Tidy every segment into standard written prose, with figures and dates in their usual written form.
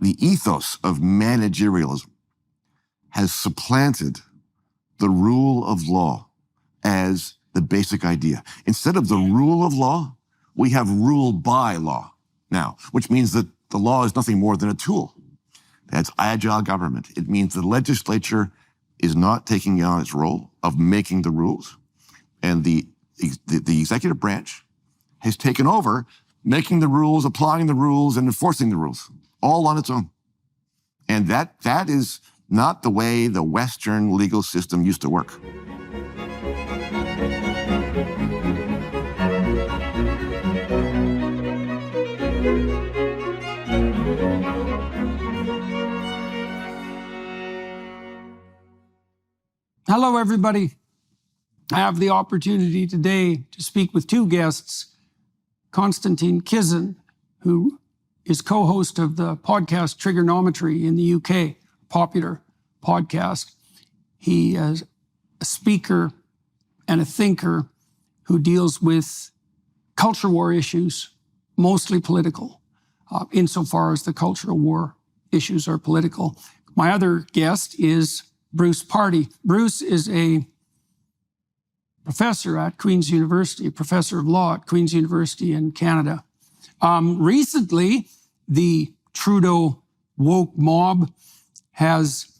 the ethos of managerialism has supplanted the rule of law as the basic idea. Instead of the rule of law, we have rule by law now, which means that the law is nothing more than a tool. That's agile government. It means the legislature is not taking on its role of making the rules, and the executive branch has taken over making the rules, applying the rules, and enforcing the rules, all on its own. And that is not the way the Western legal system used to work. Hello, everybody. I have the opportunity today to speak with two guests, Konstantin Kisin, who is co-host of the podcast Trigonometry in the UK, popular podcast. He is a speaker and a thinker who deals with culture war issues, mostly political, insofar as the cultural war issues are political. My other guest is Bruce Pardy. Bruce is a professor at Queen's University, a professor of law at Queen's University in Canada. Recently, the Trudeau woke mob has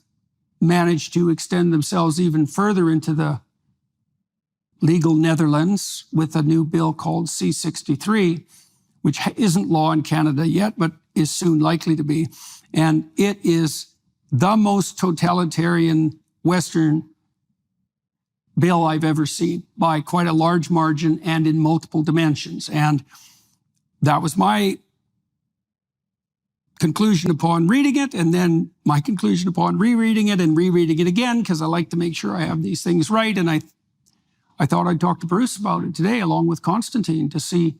managed to extend themselves even further into the legal Netherlands with a new bill called C-63, which isn't law in Canada yet, but is soon likely to be. And it is the most totalitarian Western bill I've ever seen by quite a large margin and in multiple dimensions. And that was my conclusion upon reading it, and then my conclusion upon rereading it and rereading it again, because I like to make sure I have these things right. And I thought I'd talk to Bruce about it today, along with Konstantin, to see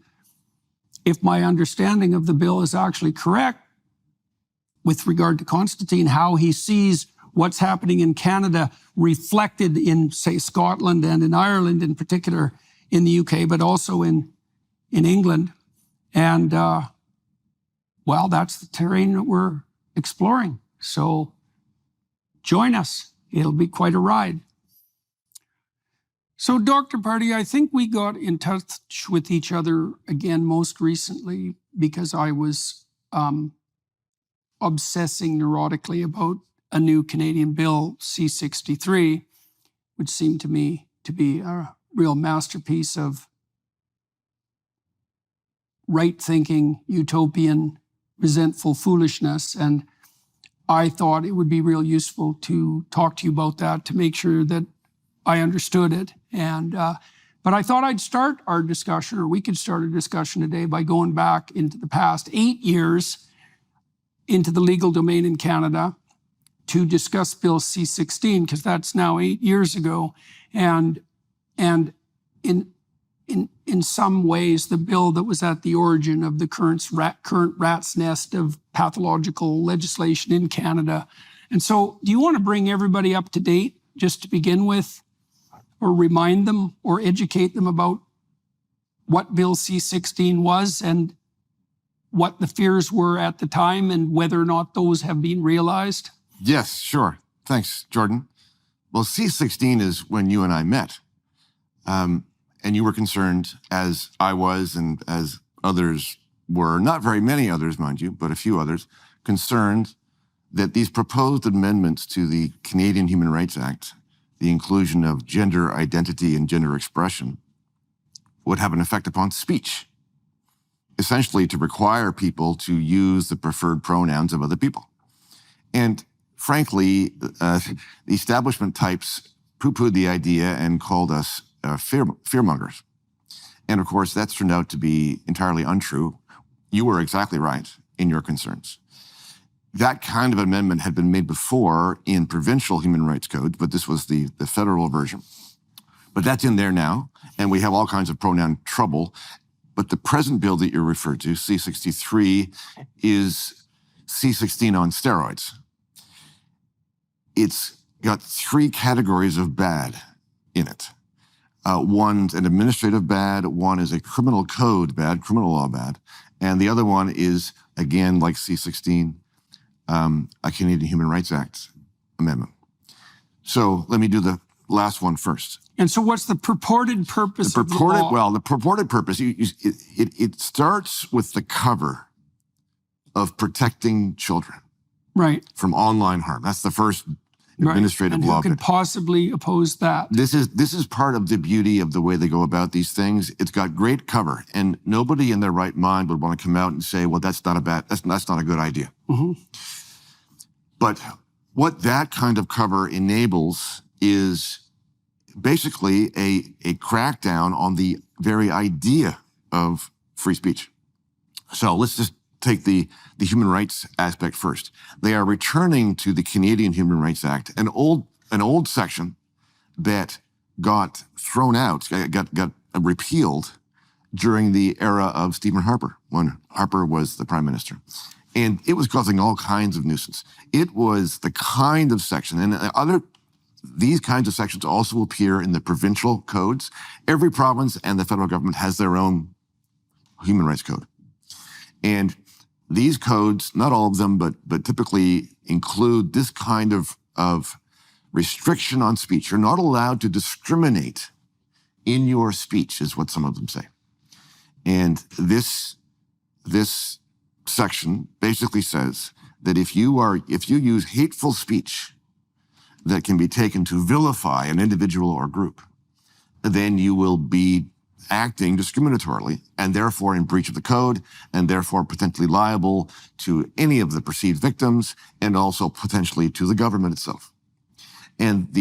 if my understanding of the bill is actually correct with regard to Konstantin, how he sees what's happening in Canada reflected in, say, Scotland and in Ireland in particular, in the UK, but also in England. And, well, that's the terrain that we're exploring. So join us. It'll be quite a ride. So, Dr. Pardy, I think we got in touch with each other again most recently because I was obsessing neurotically about a new Canadian bill, C-63, which seemed to me to be a real masterpiece of right-thinking, utopian, resentful foolishness. And I thought it would be real useful to talk to you about that to make sure that I understood it. And but I thought I'd start our discussion, or we could start a discussion today by going back into the past 8 years into the legal domain in Canada to discuss Bill C-16, because that's now 8 years ago. And in some ways, the bill that was at the origin of the current rat's nest of pathological legislation in Canada. And so do you want to bring everybody up to date just to begin with, or remind them or educate them about what Bill C-16 was and what the fears were at the time and whether or not those have been realized? Yes, sure. Thanks, Jordan. Well, C-16 is when you and I met. And you were concerned, as I was and as others were, not very many others, mind you, but a few others, concerned that these proposed amendments to the Canadian Human Rights Act, the inclusion of gender identity and gender expression, would have an effect upon speech, essentially to require people to use the preferred pronouns of other people. And frankly, the establishment types poo-pooed the idea and called us fearmongers. And of course, that's turned out to be entirely untrue. You were exactly right in your concerns. That kind of amendment had been made before in provincial human rights codes, but this was the federal version. But that's in there now, and we have all kinds of pronoun trouble. But the present bill that you referred to, C-63, is C-16 on steroids. It's got 3 categories of bad in it. One's an administrative bad, one is a criminal code bad, criminal law bad, and the other one is, again, like C-16, a Canadian Human Rights Act amendment. So let me do the last one first. And so what's the purported purpose of the law? Well, the purported purpose, it starts with the cover of protecting children Right. from online harm. That's the first administrative and law. who could possibly oppose that? This is part of the beauty of the way they go about these things. It's got great cover, and nobody in their right mind would want to come out and say, well, that's not a good idea. Mm-hmm. But what that kind of cover enables is basically a crackdown on the very idea of free speech. So let's just take the human rights aspect first. They are returning to the Canadian Human Rights Act, an old section that got thrown out, got repealed during the era of Stephen Harper, when Harper was the prime minister. And it was causing all kinds of nuisance. It was the kind of section, and these kinds of sections also appear in the provincial codes. Every province and the federal government has their own human rights code. And these codes, not all of them, but typically include this kind of restriction on speech. You're not allowed to discriminate in your speech, is what some of them say. And this section basically says that if you use hateful speech that can be taken to vilify an individual or group, then you will be acting discriminatorily and therefore in breach of the code and therefore potentially liable to any of the perceived victims and also potentially to the government itself. And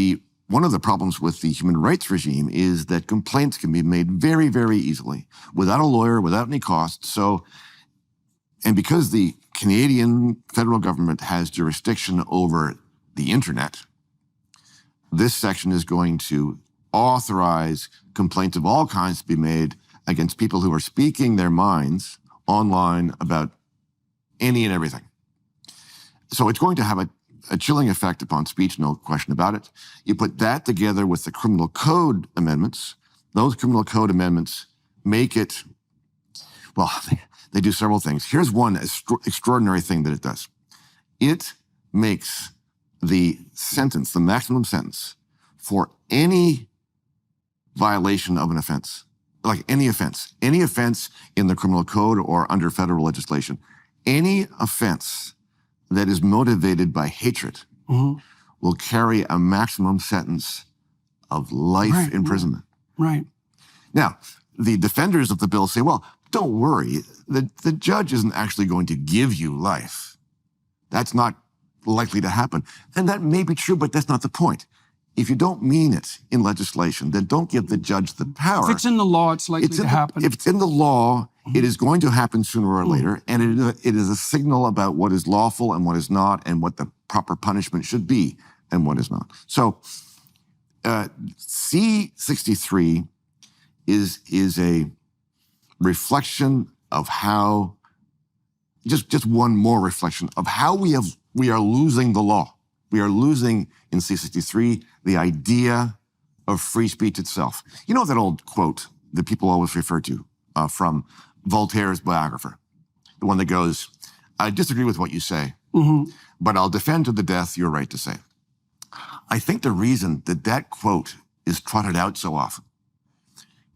one of the problems with the human rights regime is that complaints can be made very, very easily without a lawyer, without any cost. And because the Canadian federal government has jurisdiction over the internet, this section is going to authorize complaints of all kinds to be made against people who are speaking their minds online about any and everything. So it's going to have a chilling effect upon speech, no question about it. You put that together with the criminal code amendments. Those criminal code amendments make it, well, they do several things. Here's one extraordinary thing that it does. It makes the sentence, the maximum sentence for any violation of an offense, like any offense in the criminal code or under federal legislation, any offense that is motivated by hatred will carry a maximum sentence of life imprisonment. Right. Now, the defenders of the bill say, well, don't worry, the judge isn't actually going to give you life. That's not likely to happen. And that may be true, but that's not the point. If you don't mean it in legislation, then don't give the judge the power. If it's in the law, it's likely to happen. If it's in the law, it is going to happen sooner or later, and it is a signal about what is lawful and what is not, and what the proper punishment should be and what is not. So C-63 is a reflection of how, just one more reflection of how we are losing the law. We are losing in C-63 the idea of free speech itself. You know that old quote that people always refer to from Voltaire's biographer, the one that goes, I disagree with what you say, but I'll defend to the death your right to say. I think the reason that quote is trotted out so often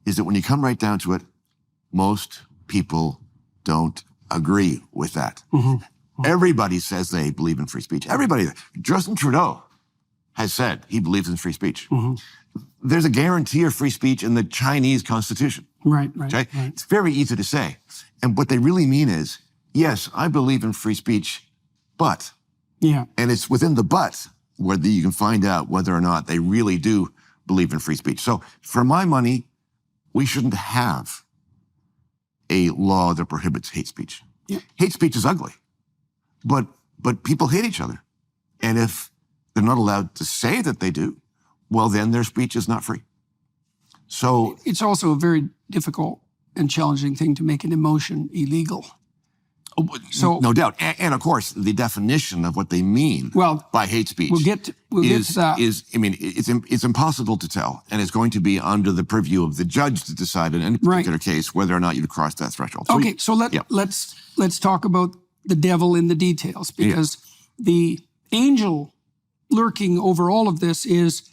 is that when you come right down to it, most people don't agree with that. Everybody says they believe in free speech. Everybody. Justin Trudeau has said he believes in free speech. There's a guarantee of free speech in the Chinese constitution. Right. It's very easy to say. And what they really mean is, yes, I believe in free speech, but. Yeah. And it's within the but where you can find out whether or not they really do believe in free speech. So for my money, we shouldn't have a law that prohibits hate speech. Yeah. Hate speech is ugly. But people hate each other. And if they're not allowed to say that they do, well, then their speech is not free. So it's also a very difficult and challenging thing to make an emotion illegal. So no doubt. And of course, the definition of what they mean by hate speech we'll get to that. It's impossible to tell. And it's going to be under the purview of the judge to decide in any particular case whether or not you've crossed that threshold. So let's talk about the devil in the details, because the angel lurking over all of this is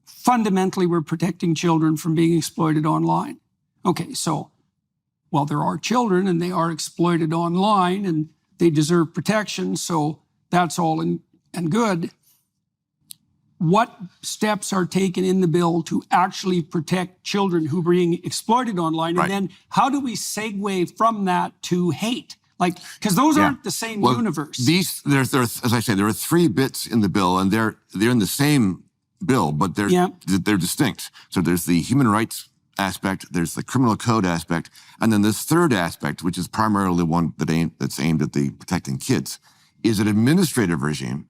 fundamentally we're protecting children from being exploited online. Okay, so, well, there are children and they are exploited online and they deserve protection, so that's all and good. What steps are taken in the bill to actually protect children who are being exploited online? Right. And then how do we segue from that to hate? Like, because those aren't the same universe. There's, as I say, there are 3 bits in the bill, and they're in the same bill, but they're distinct. So there's the human rights aspect, there's the criminal code aspect, and then this third aspect, which is primarily the one that's aimed at the protecting kids, is an administrative regime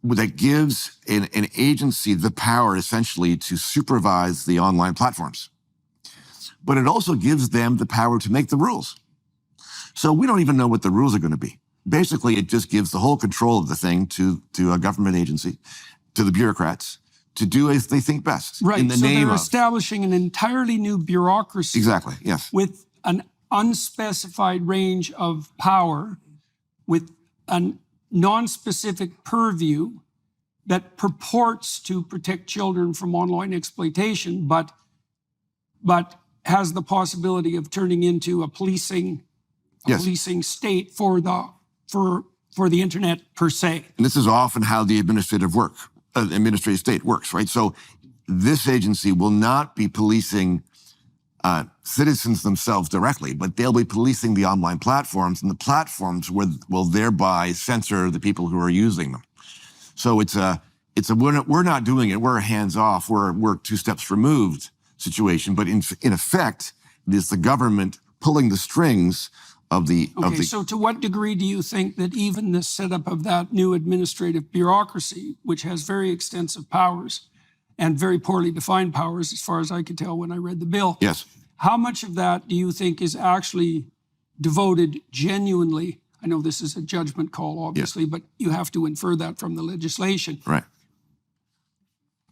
that gives an agency the power essentially to supervise the online platforms. But it also gives them the power to make the rules. So we don't even know what the rules are going to be. Basically, it just gives the whole control of the thing to a government agency, to the bureaucrats, to do as they think best. Right, in the so name they're of establishing an entirely new bureaucracy. Exactly, yes. With an unspecified range of power, with a non-specific purview that purports to protect children from online exploitation, but has the possibility of turning into a policing state for the internet per se. And this is often how the administrative state works, right? So this agency will not be policing citizens themselves directly, but they'll be policing the online platforms, and the platforms will thereby censor the people who are using them. So it's a we're not doing it, we're hands off, we're 2 steps removed situation, but in effect, it is the government pulling the strings of the. So to what degree do you think that even the setup of that new administrative bureaucracy, which has very extensive powers and very poorly defined powers, as far as I could tell when I read the bill, yes, how much of that do you think is actually devoted genuinely? I know this is a judgment call, obviously, but you have to infer that from the legislation. Right.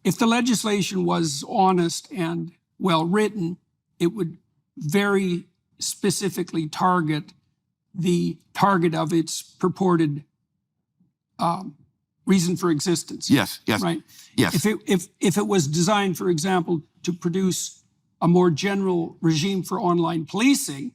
If the legislation was honest and well written, it would very specifically target the target of its purported reason for existence. Yes. Right. Yes. If it was designed, for example, to produce a more general regime for online policing,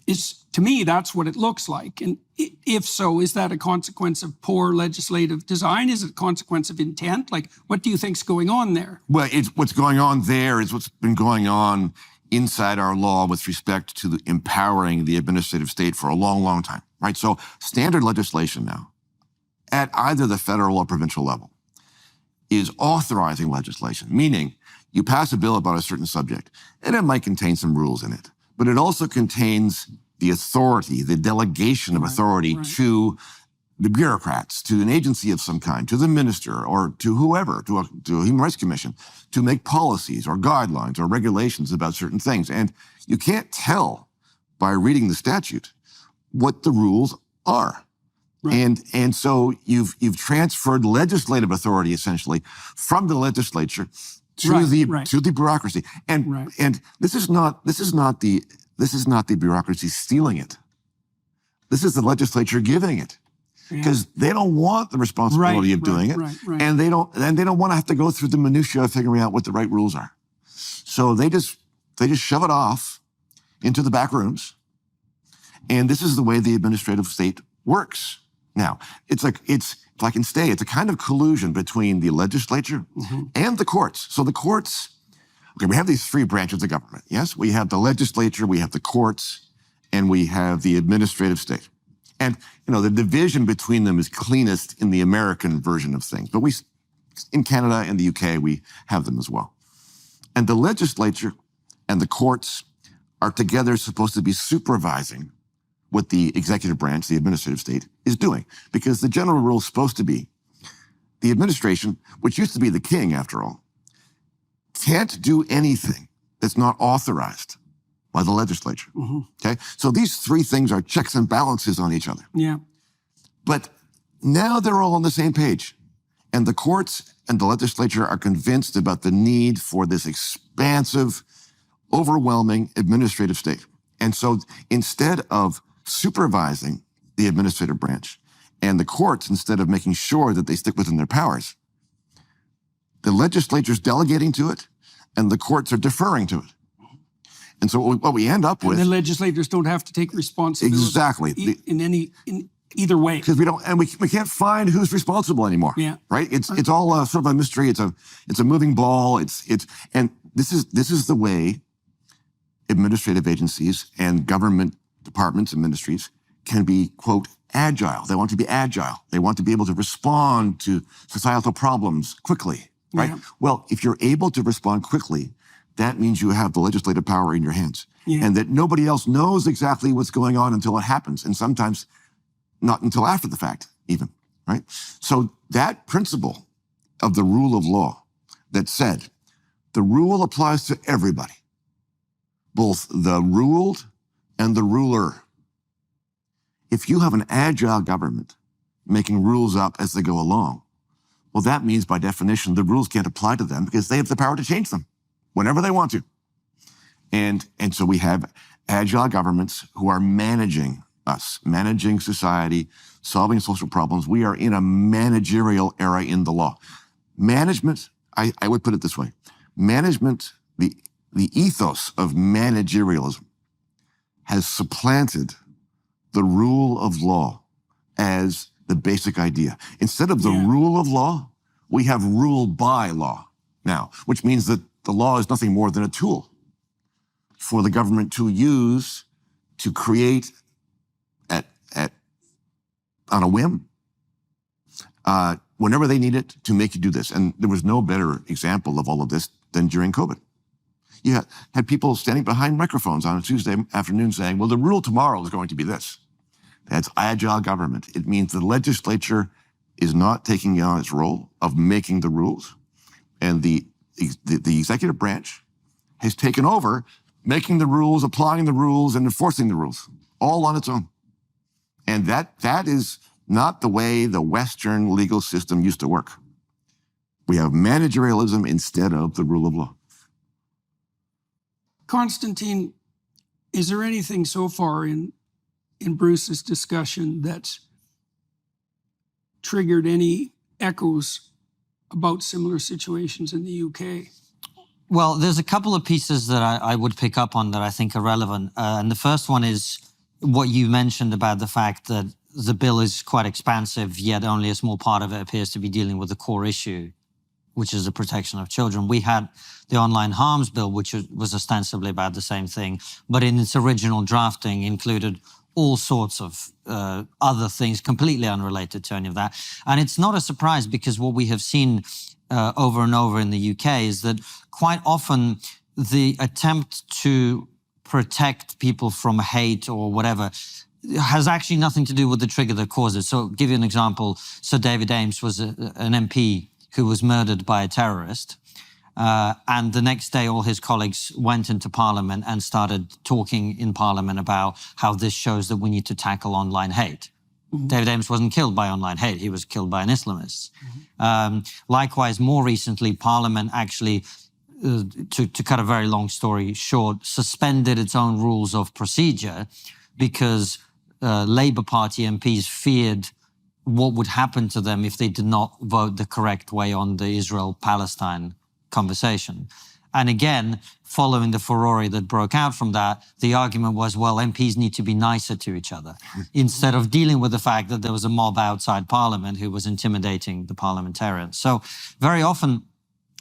to me, that's what it looks like. And if so, is that a consequence of poor legislative design? Is it a consequence of intent? Like, what do you think's going on there? Well, what's going on there is what's been going on inside our law with respect to empowering the administrative state for a long, long time, right? So standard legislation now, at either the federal or provincial level, is authorizing legislation, meaning you pass a bill about a certain subject, and it might contain some rules in it, but it also contains the authority, the delegation of authority to the bureaucrats, to an agency of some kind, to the minister, or to whoever, to a Human Rights Commission, to make policies or guidelines or regulations about certain things. And you can't tell by reading the statute what the rules are. Right. And so you've transferred legislative authority essentially from the legislature to the bureaucracy. And this is not the bureaucracy stealing it. This is the legislature giving it. Because they don't want the responsibility of doing it, and they don't want to have to go through the minutiae of figuring out what the right rules are. So they just shove it off into the back rooms, and this is the way the administrative state works. Now, it's if I can say, it's a kind of collusion between the legislature and the courts. So the courts, okay, we have these 3 branches of government. Yes, we have the legislature, we have the courts, and we have the administrative state. And, the division between them is cleanest in the American version of things. But in Canada and the UK, we have them as well. And the legislature and the courts are together supposed to be supervising what the executive branch, the administrative state, is doing. Because the general rule is supposed to be the administration, which used to be the king, after all, can't do anything that's not authorized by the legislature. Okay? So these 3 things are checks and balances on each other. Yeah. But now they're all on the same page. And the courts and the legislature are convinced about the need for this expansive, overwhelming administrative state. And so instead of supervising the administrative branch, And the courts, instead of making sure that they stick within their powers, the legislature's delegating to it, and the courts are deferring to it. And so what we end up with... And the legislators don't have to take responsibility. Exactly. In either way. Because we can't find who's responsible anymore. Yeah. Right? It's all sort of a mystery. It's a moving ball. And this is the way administrative agencies and government departments and ministries can be, quote, agile. They want to be agile. They want to be able to respond to societal problems quickly, right? Yeah. Well, if you're able to respond quickly, that means you have the legislative power in your hands. Yeah. And that nobody else knows exactly what's going on until it happens. And sometimes not until after the fact, even, right? So that principle of the rule of law that said the rule applies to everybody, both the ruled and the ruler. If you have an agile government making rules up as they go along, well, that means by definition, the rules can't apply to them because they have the power to change them whenever they want to. And so we have agile governments who are managing us, managing society, solving social problems. We are in a managerial era in the law. Management, I would put it this way. Management, the ethos of managerialism has supplanted the rule of law as the basic idea. Instead of the rule of law, we have rule by law now, which means that the law is nothing more than a tool for the government to use to create on a whim, whenever they need it to make you do this. And there was no better example of all of this than during COVID. You had people standing behind microphones on a Tuesday afternoon saying, well, the rule tomorrow is going to be this. That's agile government. It means the legislature is not taking on its role of making the rules. And the executive branch has taken over making the rules, applying the rules, and enforcing the rules, all on its own. And that is not the way the Western legal system used to work. We have managerialism instead of the rule of law. Konstantin, is there anything so far in Bruce's discussion that's triggered any echoes about similar situations in the UK? Well, there's a couple of pieces that I would pick up on that I think are relevant. And the first one is what you mentioned about the fact that the bill is quite expansive, yet only a small part of it appears to be dealing with the core issue, which is the protection of children. We had the online harms bill, which was ostensibly about the same thing, but in its original drafting included all sorts of other things completely unrelated to any of that. And it's not a surprise because what we have seen over and over in the UK is that quite often the attempt to protect people from hate or whatever has actually nothing to do with the trigger that caused it. So I'll give you an example. Sir David Ames was an MP who was murdered by a terrorist. And the next day, all his colleagues went into Parliament and started talking in Parliament about how this shows that we need to tackle online hate. Mm-hmm. David Ames wasn't killed by online hate. He was killed by an Islamist. Mm-hmm. Likewise, more recently, Parliament actually, to cut a very long story short, suspended its own rules of procedure because Labour Party MPs feared what would happen to them if they did not vote the correct way on the Israel-Palestine conversation. And again, following the furore that broke out from that, the argument was, well, MPs need to be nicer to each other, instead of dealing with the fact that there was a mob outside Parliament who was intimidating the parliamentarians. So very often,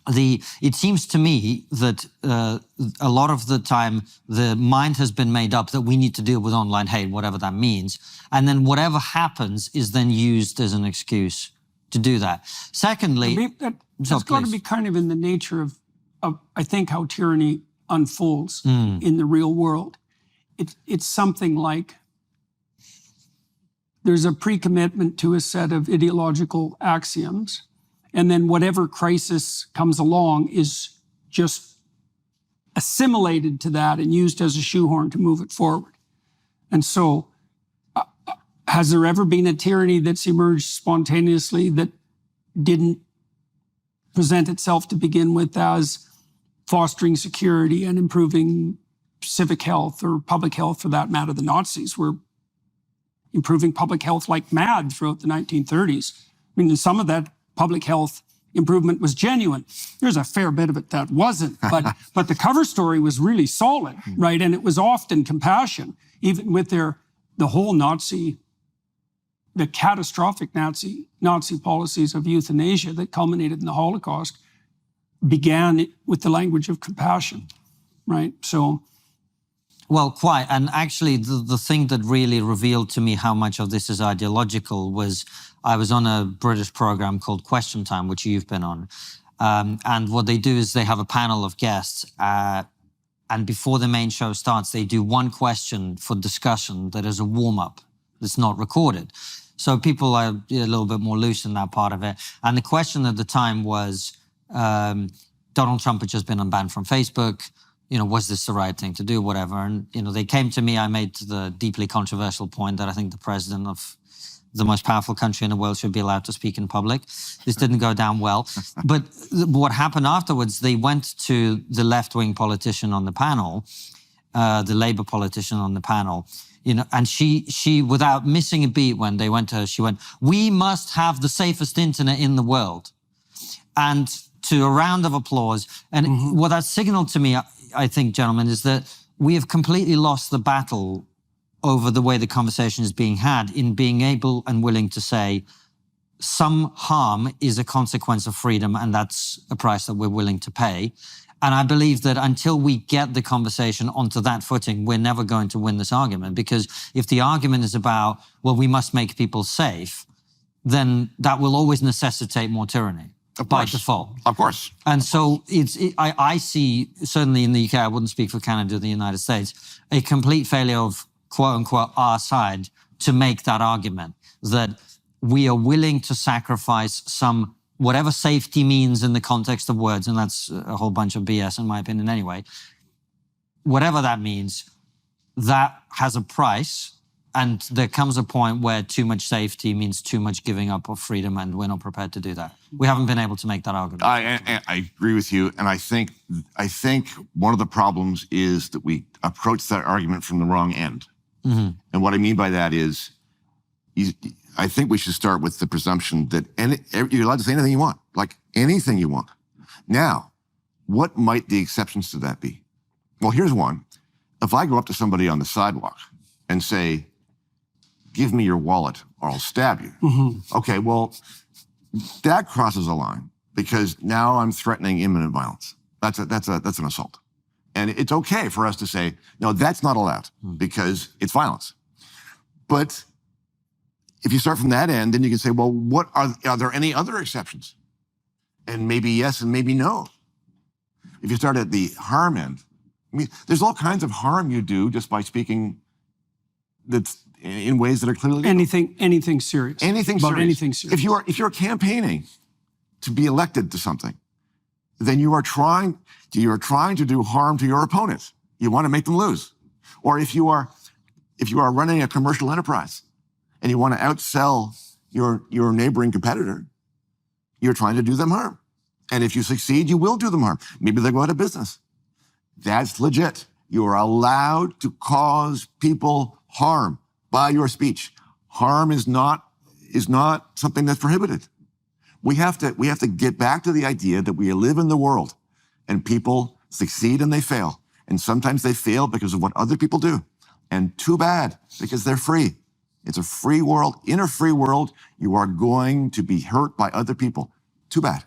it seems to me that a lot of the time, the mind has been made up that we need to deal with online hate, whatever that means. And then whatever happens is then used as an excuse to do that. Secondly... That's got to be kind of in the nature of I think, how tyranny unfolds in the real world. It's something like there's a pre-commitment to a set of ideological axioms, and then whatever crisis comes along is just assimilated to that and used as a shoehorn to move it forward. And so has there ever been a tyranny that's emerged spontaneously that didn't present itself to begin with as fostering security and improving civic health or public health, for that matter? The Nazis were, improving public health like mad throughout the 1930s. I mean, some of that public health improvement was genuine. There's a fair bit of it that wasn't, but the cover story was really solid, right? And it was often compassion, even with the whole the catastrophic Nazi policies of euthanasia that culminated in the Holocaust began with the language of compassion, right? So. Well, quite. And actually, the thing that really revealed to me how much of this is ideological was I was on a British program called Question Time, which you've been on. And what they do is they have a panel of guests. And before the main show starts, they do one question for discussion that is a warm-up that's not recorded. So people are a little bit more loose in that part of it. And the question at the time was, Donald Trump had just been unbanned from Facebook. Was this the right thing to do, whatever? And, they came to me, I made the deeply controversial point that I think the president of the most powerful country in the world should be allowed to speak in public. This didn't go down well. But what happened afterwards, they went to the left-wing politician on the panel, the Labour politician on the panel, and she, without missing a beat when they went to her, she went, "We must have the safest internet in the world." And to a round of applause. And what that signaled to me, I think, gentlemen, is that we have completely lost the battle over the way the conversation is being had in being able and willing to say some harm is a consequence of freedom, and that's a price that we're willing to pay. And I believe that until we get the conversation onto that footing, we're never going to win this argument. Because if the argument is about, well, we must make people safe, then that will always necessitate more tyranny. By default. Of course. And so I see, certainly in the UK, I wouldn't speak for Canada or the United States, a complete failure of, quote unquote, our side to make that argument that we are willing to sacrifice some, whatever safety means in the context of words, and that's a whole bunch of BS in my opinion anyway, whatever that means, that has a price. And there comes a point where too much safety means too much giving up of freedom, and we're not prepared to do that. We haven't been able to make that argument. I agree with you, and I think one of the problems is that we approach that argument from the wrong end. And what I mean by that is, I think we should start with the presumption that you're allowed to say anything you want, like anything you want. Now, what might the exceptions to that be? Well, here's one. If I go up to somebody on the sidewalk and say, "Give me your wallet or I'll stab you." Okay, well, that crosses a line because now I'm threatening imminent violence. That's an assault. And it's okay for us to say, no, that's not allowed because it's violence. But if you start from that end, then you can say, well, what are there any other exceptions? And maybe yes and maybe no. If you start at the harm end, I mean, there's all kinds of harm you do just by speaking that's in ways that are clearly legal. Anything serious. Anything about serious. Anything serious. If you're campaigning to be elected to something, then you are trying to do harm to your opponent. You want to make them lose. Or if you are running a commercial enterprise and you want to outsell your neighboring competitor, you're trying to do them harm. And if you succeed, you will do them harm. Maybe they go out of business. That's legit. You are allowed to cause people harm by your speech. Harm is not something that's prohibited. We have to get back to the idea that we live in the world and people succeed and they fail. And sometimes they fail because of what other people do. And too bad, because they're free. It's a free world. In a free world, you are going to be hurt by other people. Too bad.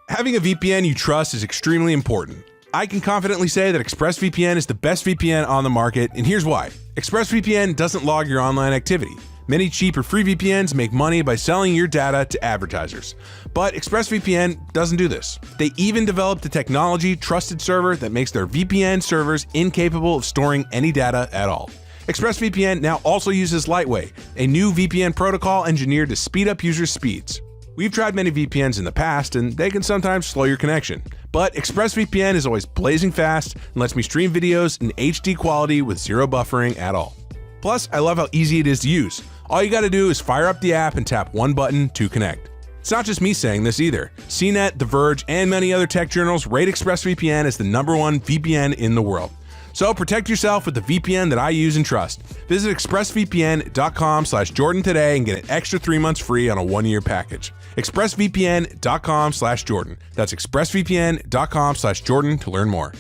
Having a VPN you trust is extremely important. I can confidently say that ExpressVPN is the best VPN on the market, and here's why. ExpressVPN doesn't log your online activity. Many cheap or free VPNs make money by selling your data to advertisers. But ExpressVPN doesn't do this. They even developed a technology trusted server that makes their VPN servers incapable of storing any data at all. ExpressVPN now also uses Lightway, a new VPN protocol engineered to speed up user speeds. We've tried many VPNs in the past, and they can sometimes slow your connection. But ExpressVPN is always blazing fast and lets me stream videos in HD quality with zero buffering at all. Plus, I love how easy it is to use. All you gotta do is fire up the app and tap one button to connect. It's not just me saying this either. CNET, The Verge, and many other tech journals rate ExpressVPN as the #1 VPN in the world. So protect yourself with the VPN that I use and trust. Visit expressvpn.com/Jordan today and get an extra 3 months free on a 1-year package. expressvpn.com/Jordan. That's expressvpn.com/Jordan to learn more.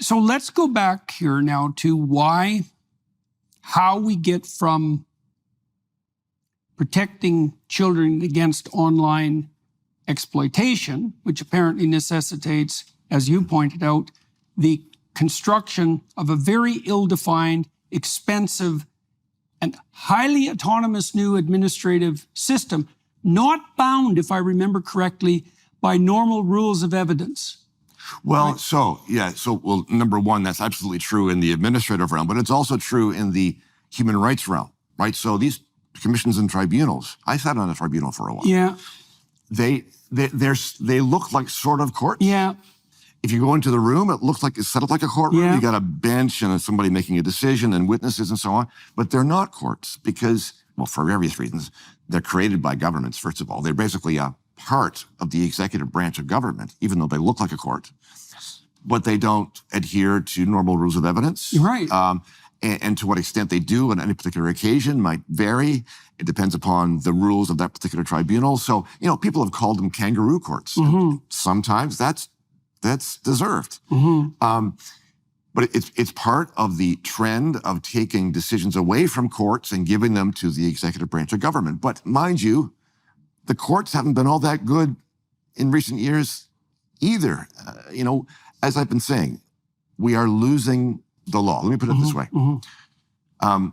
So let's go back here now to how we get from protecting children against online exploitation, which apparently necessitates, as you pointed out, the construction of a very ill-defined, expensive, and highly autonomous new administrative system, not bound, if I remember correctly, by normal rules of evidence. Well, well, number one, that's absolutely true in the administrative realm, but it's also true in the human rights realm, right? So these commissions and tribunals, I sat on a tribunal for a while. Yeah. They look like sort of courts. Yeah. If you go into the room, it looks like it's set up like a courtroom. Yeah. You got a bench and somebody making a decision and witnesses and so on. But they're not courts because, well, for various reasons, they're created by governments, first of all. They're basically a part of the executive branch of government, even though they look like a court. But they don't adhere to normal rules of evidence. Right. And to what extent they do on any particular occasion might vary. It depends upon the rules of that particular tribunal. So, people have called them kangaroo courts. Mm-hmm. Sometimes that's deserved. Mm-hmm. But it's part of the trend of taking decisions away from courts and giving them to the executive branch of government. But mind you, the courts haven't been all that good in recent years either. As I've been saying, we are losing the law. Let me put it this way. Mm-hmm.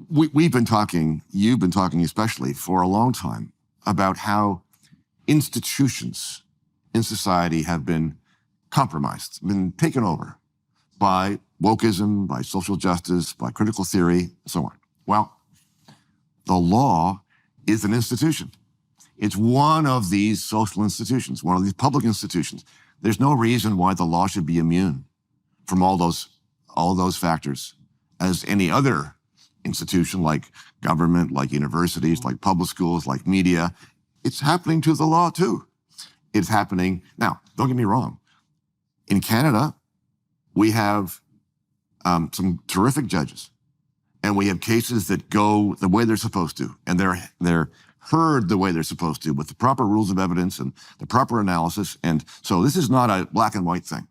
We've been talking, you've been talking especially for a long time about how institutions in society have been compromised, been taken over by wokeism, by social justice, by critical theory, and so on. Well, the law is an institution. It's one of these social institutions, one of these public institutions. There's no reason why the law should be immune from all those factors as any other institution like government, like universities, like public schools, like media. It's happening to the law too. It's happening. Now, don't get me wrong. In Canada, we have some terrific judges, and we have cases that go the way they're supposed to, and they're heard the way they're supposed to with the proper rules of evidence and the proper analysis. And so this is not a black and white thing.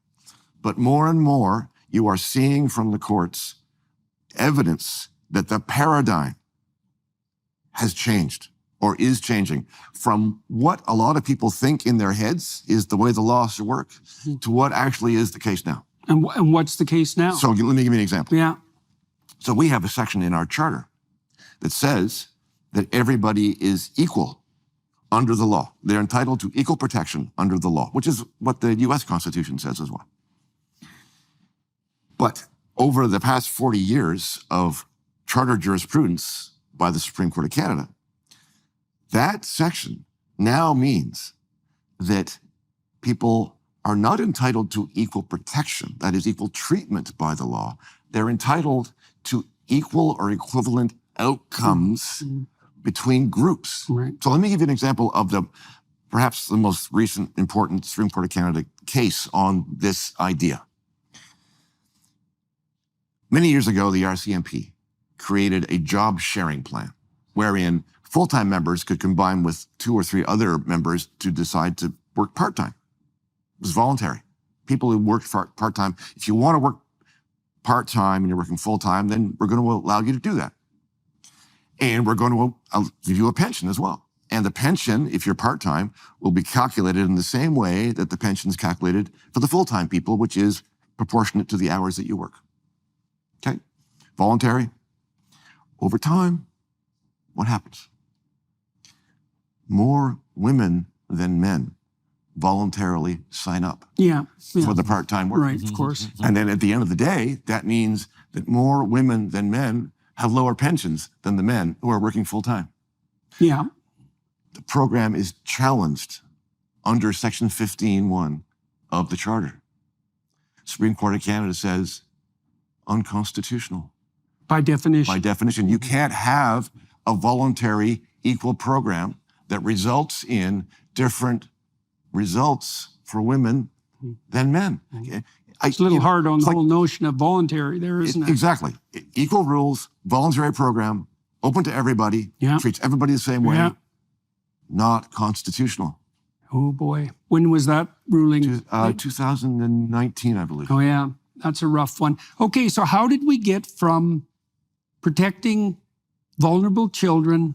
But more and more, you are seeing from the courts evidence that the paradigm has changed or is changing from what a lot of people think in their heads is the way the law should work to what actually is the case now. And what's the case now? So let me give you an example. Yeah. So we have a section in our charter that says that everybody is equal under the law. They're entitled to equal protection under the law, which is what the U.S. Constitution says as well. But over the past 40 years of charter jurisprudence by the Supreme Court of Canada, that section now means that people are not entitled to equal protection, that is equal treatment by the law. They're entitled to equal or equivalent outcomes between groups. Right. So let me give you an example of perhaps the most recent important Supreme Court of Canada case on this idea. Many years ago, the RCMP created a job sharing plan wherein full-time members could combine with 2 or 3 other members to decide to work part-time. It was voluntary. People who worked part-time, if you want to work part-time and you're working full-time, then we're going to allow you to do that. And we're going to give you a pension as well. And the pension, if you're part-time, will be calculated in the same way that the pension is calculated for the full-time people, which is proportionate to the hours that you work. Okay? Voluntary. Over time, what happens? More women than men voluntarily sign up for the part-time work. Right, of course. And then at the end of the day, that means that more women than men have lower pensions than the men who are working full-time. Yeah. The program is challenged under Section 15(1) of the Charter. Supreme Court of Canada says unconstitutional. By definition. By definition. You can't have a voluntary equal program that results in different results for women than men. Okay? It's a little hard on the whole notion of voluntary there, isn't it? Exactly. Equal rules, voluntary program, open to everybody, treats everybody the same way. Not constitutional. Oh boy. When was that ruling? 2019, I believe. Oh yeah, that's a rough one. Okay, so how did we get from protecting vulnerable children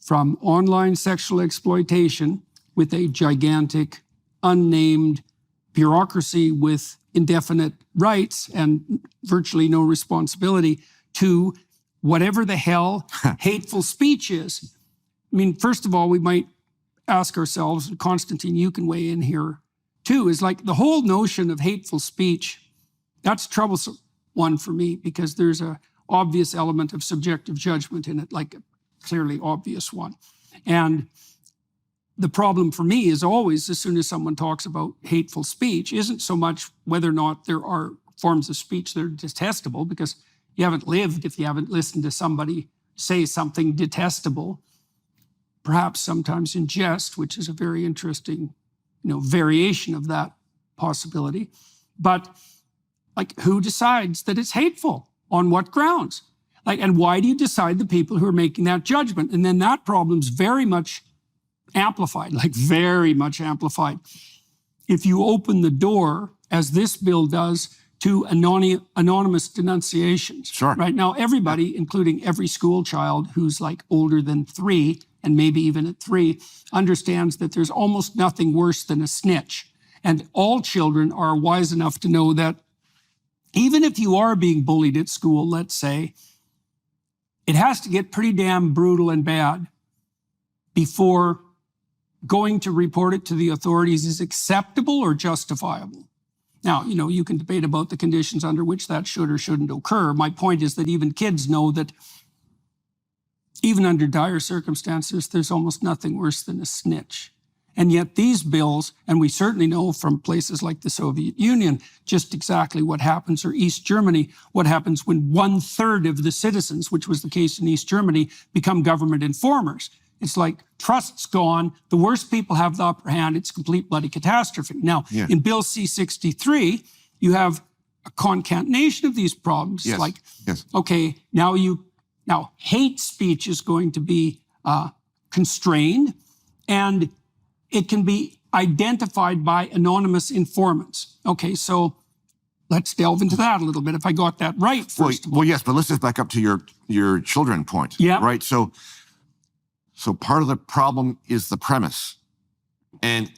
from online sexual exploitation with a gigantic, unnamed bureaucracy with indefinite rights and virtually no responsibility to whatever the hell hateful speech is? I mean, first of all, we might ask ourselves, Konstantin, you can weigh in here too, is like the whole notion of hateful speech, that's a troublesome one for me because there's a obvious element of subjective judgment in it, like a clearly obvious one. And the problem for me is always, as soon as someone talks about hateful speech, isn't so much whether or not there are forms of speech that are detestable, because you haven't lived if you haven't listened to somebody say something detestable, perhaps sometimes in jest, which is a very interesting, variation of that possibility. But like, who decides that it's hateful? On what grounds? Like, and why do you decide the people who are making that judgment? And then that problem's very much amplified, like very much amplified. If you open the door, as this bill does, to anonymous denunciations. Sure. Right now, everybody, including every school child who's like older than 3, and maybe even at 3, understands that there's almost nothing worse than a snitch. And all children are wise enough to know that even if you are being bullied at school, let's say, it has to get pretty damn brutal and bad before going to report it to the authorities is acceptable or justifiable. Now, you can debate about the conditions under which that should or shouldn't occur. My point is that even kids know that even under dire circumstances, there's almost nothing worse than a snitch. And yet these bills, and we certainly know from places like the Soviet Union, just exactly what happens, or East Germany, what happens when 1/3 of the citizens, which was the case in East Germany, become government informers. It's like trust's gone. The worst people have the upper hand. It's complete bloody catastrophe. Now, in Bill C-63, you have a concatenation of these problems. Yes. Like, yes. Okay, now hate speech is going to be constrained, and it can be identified by anonymous informants. Okay, so let's delve into that a little bit. If I got that right, first of all. Well, yes, but let's just back up to your children point. Yeah. Right. So part of the problem is the premise, and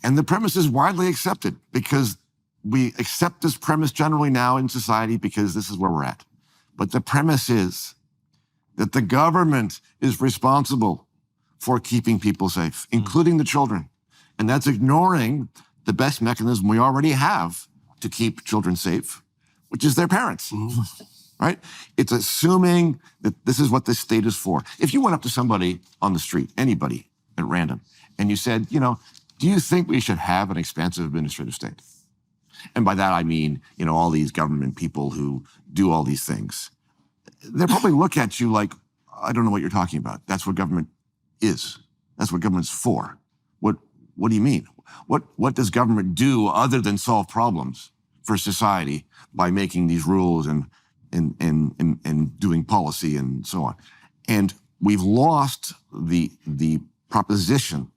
the premise is widely accepted because we accept this premise generally now in society because this is where we're at. But the premise is that the government is responsible for keeping people safe, including the children. And that's ignoring the best mechanism we already have to keep children safe, which is their parents, right? It's assuming that this is what the state is for. If you went up to somebody on the street, anybody at random, and you said, do you think we should have an expansive administrative state? And by that, I mean, all these government people who do all these things. They'll probably look at you like, I don't know what you're talking about. That's what government is. That's what government's for. What do you mean? What does government do other than solve problems for society by making these rules and doing policy and so on? And we've lost the proposition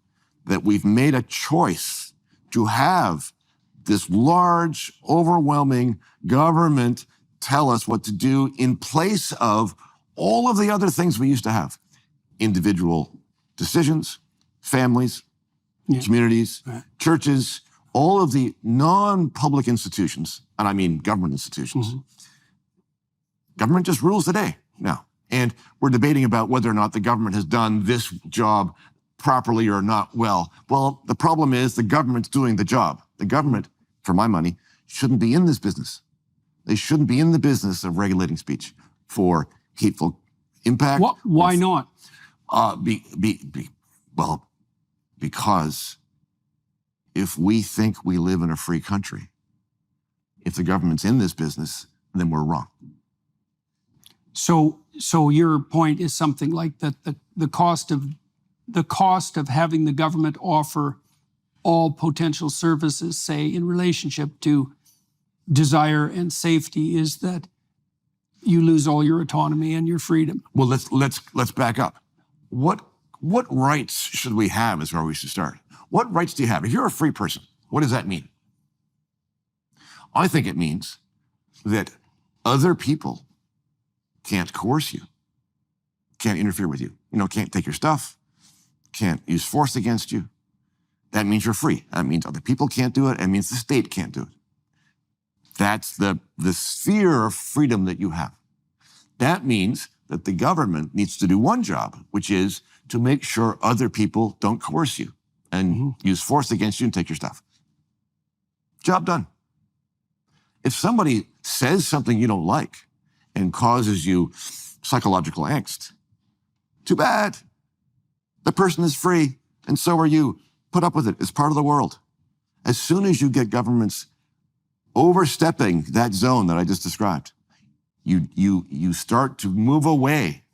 that we've made a choice to have this large, overwhelming government tell us what to do in place of all of the other things we used to have. Individual decisions, families, communities, churches, all of the non-public institutions, and I mean government institutions. Government just rules the day now. And we're debating about whether or not the government has done this job properly or not well. Well, the problem is the government's doing the job. The government, for my money, shouldn't be in this business. They shouldn't be in the business of regulating speech for hateful impact. Why not? Because if we think we live in a free country, if the government's in this business, then we're wrong. So your point is something like that the cost of having the government offer all potential services say in relationship to desire and safety is that you lose all your autonomy and your freedom. Well, let's back up. What rights should we have is where we should start. What rights do you have? If you're a free person, what does that mean? I think it means that other people can't coerce you, can't interfere with you, can't take your stuff, can't use force against you. That means you're free. That means other people can't do it. It means the state can't do it. That's the sphere of freedom that you have. That means that the government needs to do one job, which is to make sure other people don't coerce you and use force against you and take your stuff. Job done. If somebody says something you don't like and causes you psychological angst, too bad. The person is free, and so are you. Put up with it. It's part of the world. As soon as you get governments overstepping that zone that I just described, you start to move away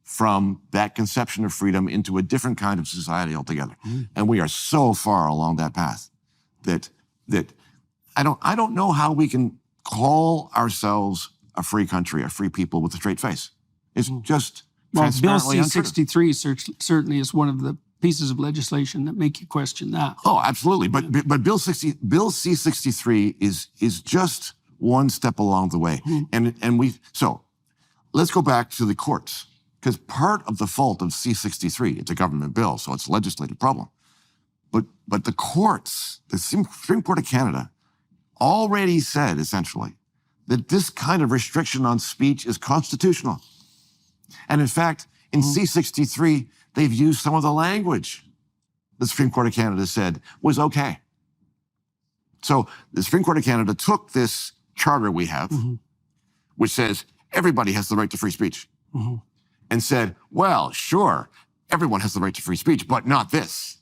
from that conception of freedom into a different kind of society altogether. And we are so far along that path that I don't know how we can call ourselves a free country, a free people with a straight face. It's just Bill transparently untrue. C-63 certainly is one of the pieces of legislation that make you question that. Oh, absolutely. But Bill C-63 is just one step along the way. So let's go back to the courts, because part of the fault of C-63, it's a government bill, so it's a legislative problem. But the courts, the Supreme Court of Canada, already said essentially that this kind of restriction on speech is constitutional. And in fact, in C-63, they've used some of the language the Supreme Court of Canada said was okay. So the Supreme Court of Canada took this charter we have, which says everybody has the right to free speech, and said, well, sure, everyone has the right to free speech, but not this.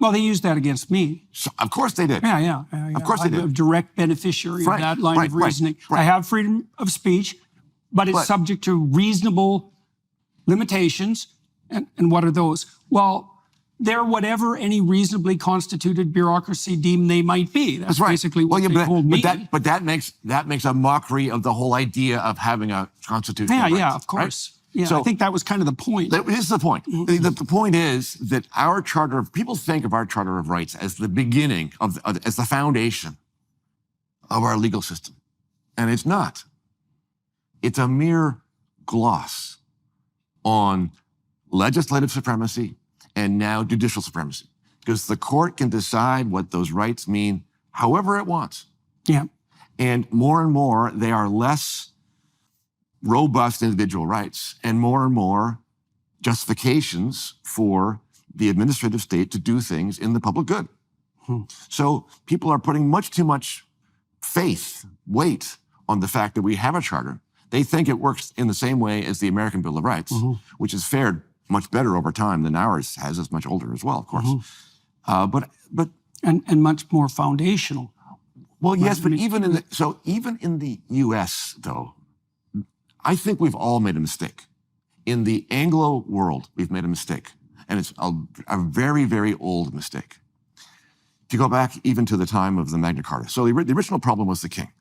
Well, they used that against me. So, of course they did. Yeah. Of course they did. I'm a direct beneficiary of that line of reasoning. Right. I have freedom of speech, but it's subject to reasonable limitations. And what are those? Well, they're whatever any reasonably constituted bureaucracy deem they might be. That's right. basically what they told me. But that makes a mockery of the whole idea of having a constitutional right, of course. Right? Yeah, so, I think that was kind of the point. That is the point. The point is that our people think of our Charter of Rights as the beginning as the foundation of our legal system. And it's not. It's a mere gloss on legislative supremacy and now judicial supremacy, because the court can decide what those rights mean however it wants. Yeah. And more, they are less robust individual rights and more justifications for the administrative state to do things in the public good. So people are putting much too much weight on the fact that we have a charter. They think it works in the same way as the American Bill of Rights, which has fared much better over time than ours has. It's much older as well, of course. But much more foundational. Well, yes, but even in the U.S., though, I think we've all made a mistake. In the Anglo world, we've made a mistake, and it's a very, very old mistake. If you go back even to the time of the Magna Carta, so the original problem was the king.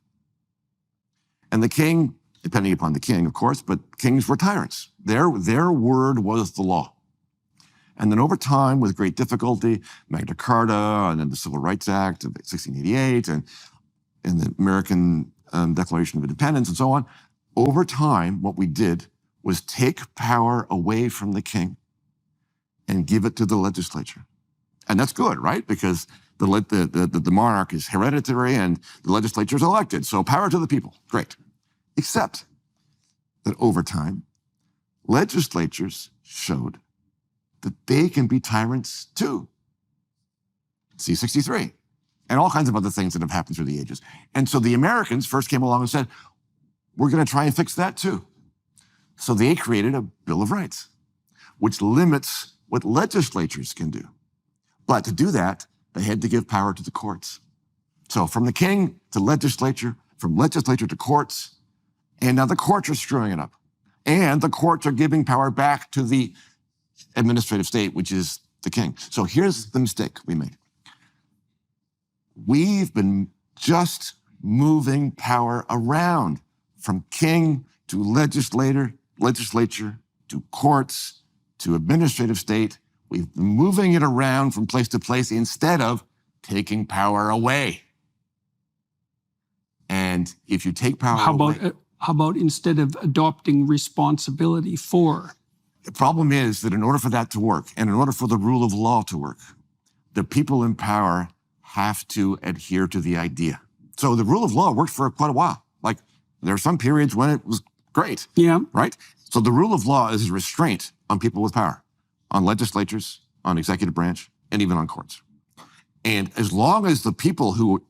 And the king, depending upon the king, of course, but kings were tyrants. Their word was the law. And then over time, with great difficulty, Magna Carta, and then the Civil Rights Act of 1688, and the American Declaration of Independence, and so on, over time, what we did was take power away from the king and give it to the legislature. And that's good, right? Because the monarch is hereditary and the legislature is elected. So power to the people. Great. Except that over time, legislatures showed that they can be tyrants too. C-63 and all kinds of other things that have happened through the ages. And so the Americans first came along and said, we're going to try and fix that too. So they created a Bill of Rights, which limits what legislatures can do. But to do that, they had to give power to the courts. So from the king to legislature, from legislature to courts, and now the courts are screwing it up. And the courts are giving power back to the administrative state, which is the king. So here's the mistake we made. we've been just moving power around from king to legislature to courts to administrative state. We've been moving it around from place to place instead of taking power away. And if you take power away... How about instead of adopting responsibility for? The problem is that in order for that to work, and in order for the rule of law to work, the people in power have to adhere to the idea. So the rule of law worked for quite a while. Like, there are some periods when it was great. Yeah. Right? So the rule of law is a restraint on people with power, on legislatures, on executive branch, and even on courts. And as long as the people who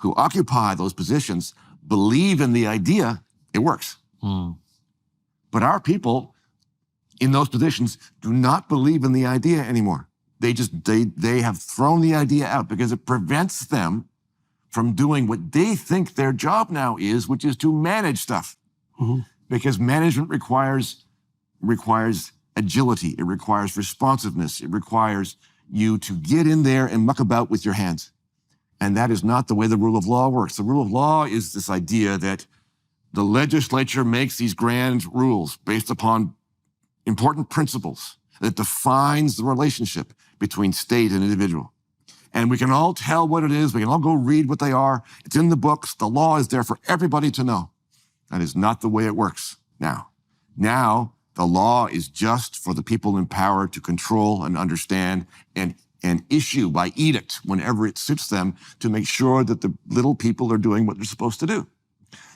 occupy those positions believe in the idea, it works. But our people in those positions do not believe in the idea anymore. They have thrown the idea out because it prevents them from doing what they think their job now is, which is to manage stuff. Because management requires agility, it requires responsiveness, it requires you to get in there and muck about with your hands. And that is not the way the rule of law works. The rule of law is this idea that the legislature makes these grand rules based upon important principles that defines the relationship between state and individual. And we can all tell what it is. We can all go read what they are. It's in the books. The law is there for everybody to know. That is not the way it works now. Now, the law is just for the people in power to control and understand and issue by edict whenever it suits them to make sure that the little people are doing what they're supposed to do.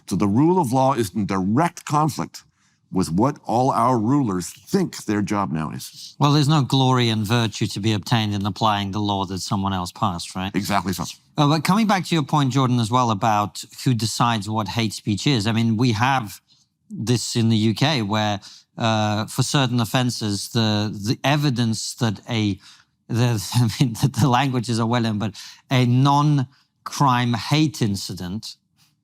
So the rule of law is in direct conflict with what all our rulers think their job now is. Well, there's no glory and virtue to be obtained in applying the law that someone else passed, right? Exactly so. But coming back to your point, Jordan, as well, about who decides what hate speech is. I mean, we have this in the UK where for certain offences, the evidence that the languages are well in, but a non-crime hate incident,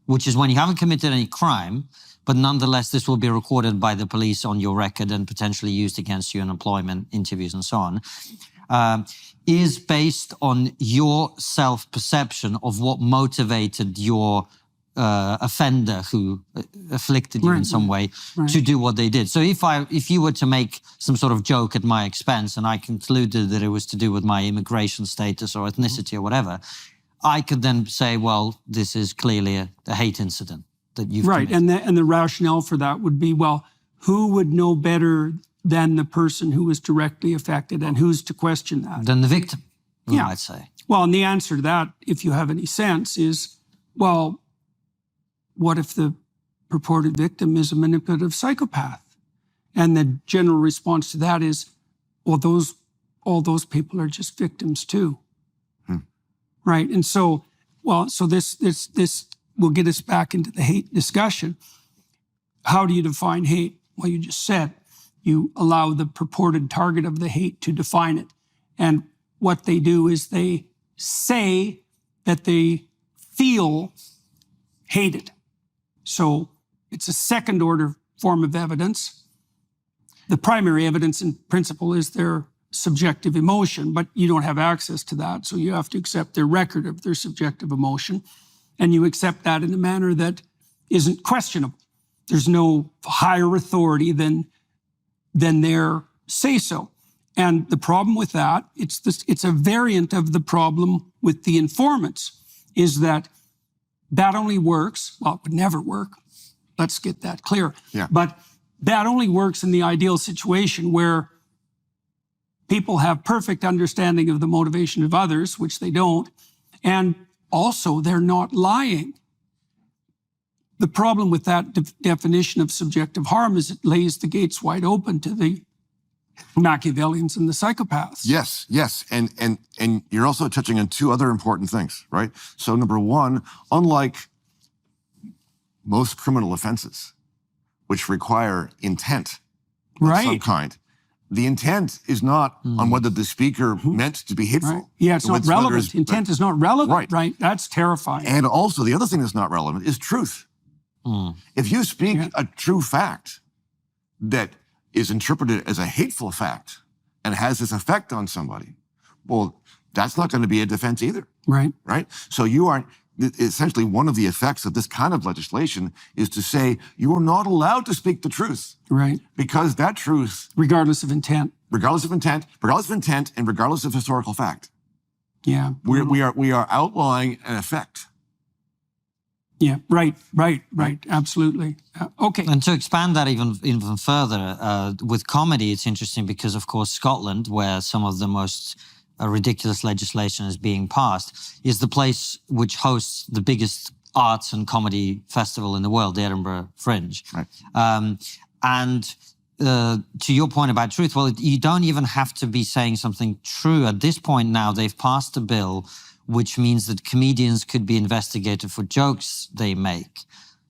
which is when you haven't committed any crime, but nonetheless, this will be recorded by the police on your record and potentially used against you in employment interviews and so on, is based on your self-perception of what motivated your offender who afflicted you in some way to do what they did. So if you were to make some sort of joke at my expense and I concluded that it was to do with my immigration status or ethnicity or whatever, I could then say, well, this is clearly a hate incident that you've committed. And the rationale for that would be, well, who would know better than the person who was directly affected, and who's to question that? Than the victim, we might say. Well, and the answer to that, if you have any sense, is, well, what if the purported victim is a manipulative psychopath? And the general response to that is, well, all those people are just victims too. Right? And so, this will get us back into the hate discussion. How do you define hate? Well, you just said you allow the purported target of the hate to define it. And what they do is they say that they feel hated. So it's a second order form of evidence. The primary evidence in principle is their subjective emotion, but you don't have access to that. So you have to accept their record of their subjective emotion. And you accept that in a manner that isn't questionable. There's no higher authority than their say-so. And the problem with that, it's a variant of the problem with the informants, is that only works, well, it would never work. Let's get that clear. Yeah. But that only works in the ideal situation where people have perfect understanding of the motivation of others, which they don't, and also they're not lying. The problem with that definition of subjective harm is it lays the gates wide open to the Machiavellians and the psychopaths. Yes. And you're also touching on two other important things, right? So number one, unlike most criminal offenses, which require intent of some kind, the intent is not on whether the speaker meant to be hateful. Right. Yeah, it's not relevant. Intent is not relevant, right? That's terrifying. And also, the other thing that's not relevant is truth. If you speak a true fact that is interpreted as a hateful fact and has this effect on somebody, well, that's not going to be a defense either, Right. right? So you aren't, essentially one of the effects of this kind of legislation is to say you are not allowed to speak the truth. Right. Because that truth, Regardless of intent. regardless of intent, and regardless of historical fact, Yeah. we are outlawing an effect. Yeah. Right. Absolutely. Okay. And to expand that even further, with comedy, it's interesting because, of course, Scotland, where some of the most ridiculous legislation is being passed, is the place which hosts the biggest arts and comedy festival in the world, the Edinburgh Fringe. Right. And to your point about truth, well, you don't even have to be saying something true. At this point now, they've passed a bill which means that comedians could be investigated for jokes they make.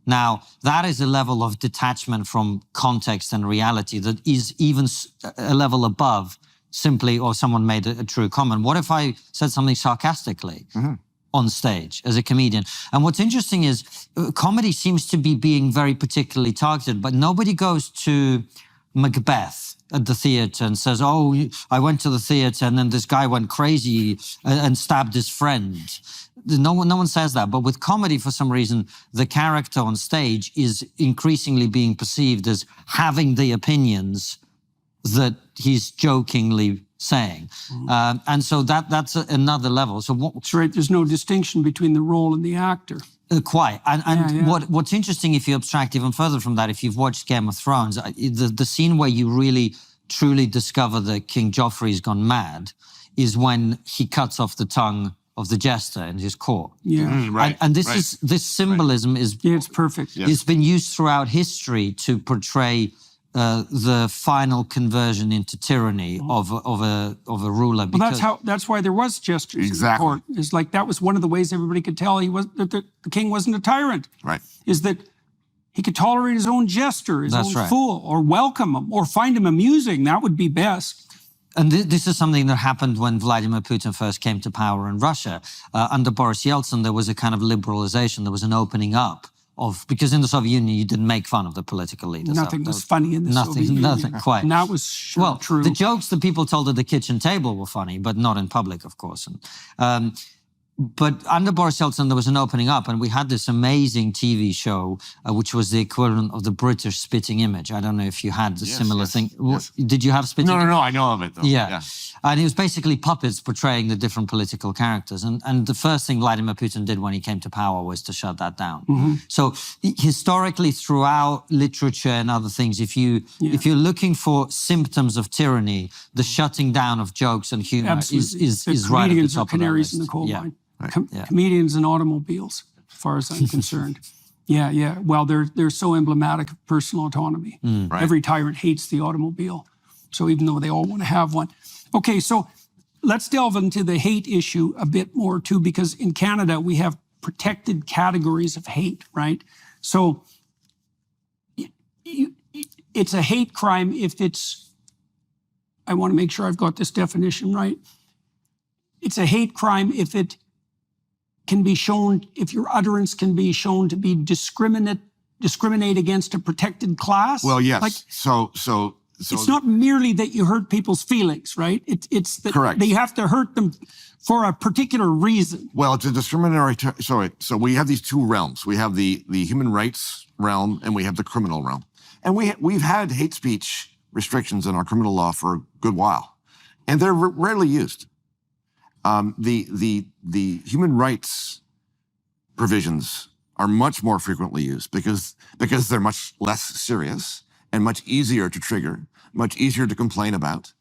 Now, that is a level of detachment from context and reality that is even a level above simply, or someone made a true comment. What if I said something sarcastically on stage as a comedian? And what's interesting is comedy seems to be being very particularly targeted, but nobody goes to Macbeth at the theatre and says, oh, I went to the theatre and then this guy went crazy and stabbed his friend. No one says that. But with comedy, for some reason, the character on stage is increasingly being perceived as having the opinions that he's jokingly saying. And so that's another level. So That's right. There's no distinction between the role and the actor. Quite. And Yeah. what's interesting, if you abstract even further from that, if you've watched Game of Thrones, the scene where you really, truly discover that King Joffrey's gone mad is when he cuts off the tongue of the jester in his court. Yeah. Right. And this symbolism is Yeah, it's perfect. Yeah. it's been used throughout history to portray the final conversion into tyranny of a ruler. Well, that's why there was gestures Exactly. in the court. It's like that was one of the ways everybody could tell that the king wasn't a tyrant. Right. Is that he could tolerate his own jester, his That's own right. fool, or welcome him, or find him amusing. That would be best. And this is something that happened when Vladimir Putin first came to power in Russia. Under Boris Yeltsin, there was a kind of liberalization. There was an opening up because in the Soviet Union, you didn't make fun of the political leaders. Nothing was funny in the Soviet Union. Nothing, quite. And that was sure true. The jokes that people told at the kitchen table were funny, but not in public, of course. But under Boris Yeltsin, there was an opening up, and we had this amazing TV show, which was the equivalent of the British Spitting Image. I don't know if you had the similar thing. yes. Did you have Spitting? No, I know of it though. Yeah. And it was basically puppets portraying the different political characters. And the first thing Vladimir Putin did when he came to power was to shut that down. So historically, throughout literature and other things, if you're looking for symptoms of tyranny, the shutting down of jokes and humor is right at the comedians are top of that canaries in list. the coal Yeah. mine. Yeah. Comedians and automobiles, as far as I'm concerned. Yeah. Well, they're so emblematic of personal autonomy. Right. Every tyrant hates the automobile. So even though they all want to have one. Okay, so let's delve into the hate issue a bit more too, because in Canada we have protected categories of hate, right? So it's a hate crime if it's, I want to make sure I've got this definition right. It's a hate crime if it can be shown, if your utterance can be shown to be discriminate against a protected class. Well, yes. Like, So it's not merely that you hurt people's feelings, right? It's that Correct. they have to hurt them for a particular reason. Well, it's a discriminatory. So we have these two realms. We have the human rights realm and we have the criminal realm. And we've had hate speech restrictions in our criminal law for a good while, and they're rarely used. The human rights provisions are much more frequently used because they're much less serious and much easier to trigger, much easier to complain about,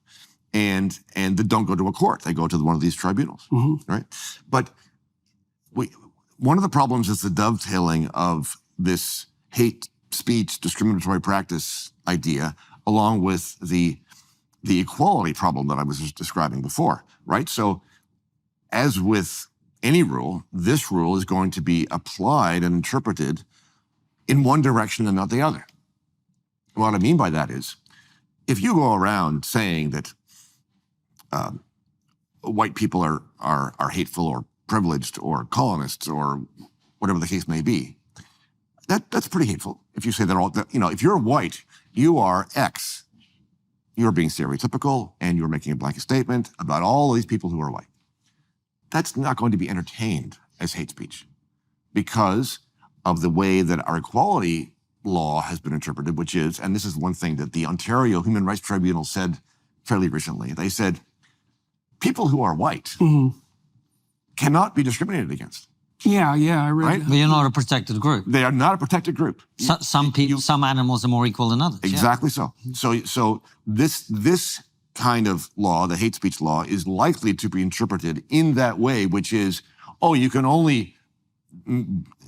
and they don't go to a court. They go to one of these tribunals, right? But one of the problems is the dovetailing of this hate speech discriminatory practice idea along with the equality problem that I was just describing before, right? So as with any rule, this rule is going to be applied and interpreted in one direction and not the other. What I mean by that is, if you go around saying that white people are hateful or privileged or colonists or whatever the case may be, that's pretty hateful. If you say that if you're white, you are X. You're being stereotypical and you're making a blanket statement about all these people who are white. that's not going to be entertained as hate speech because of the way that our equality law has been interpreted, which is, and this is one thing that the Ontario Human Rights Tribunal said fairly recently, they said, people who are white cannot be discriminated against. Yeah, I read Right? that. But you're not a protected group. They are not a protected group. Some people, some animals are more equal than others. yeah. Exactly so. So this kind of law, the hate speech law, is likely to be interpreted in that way, which is, oh, you can only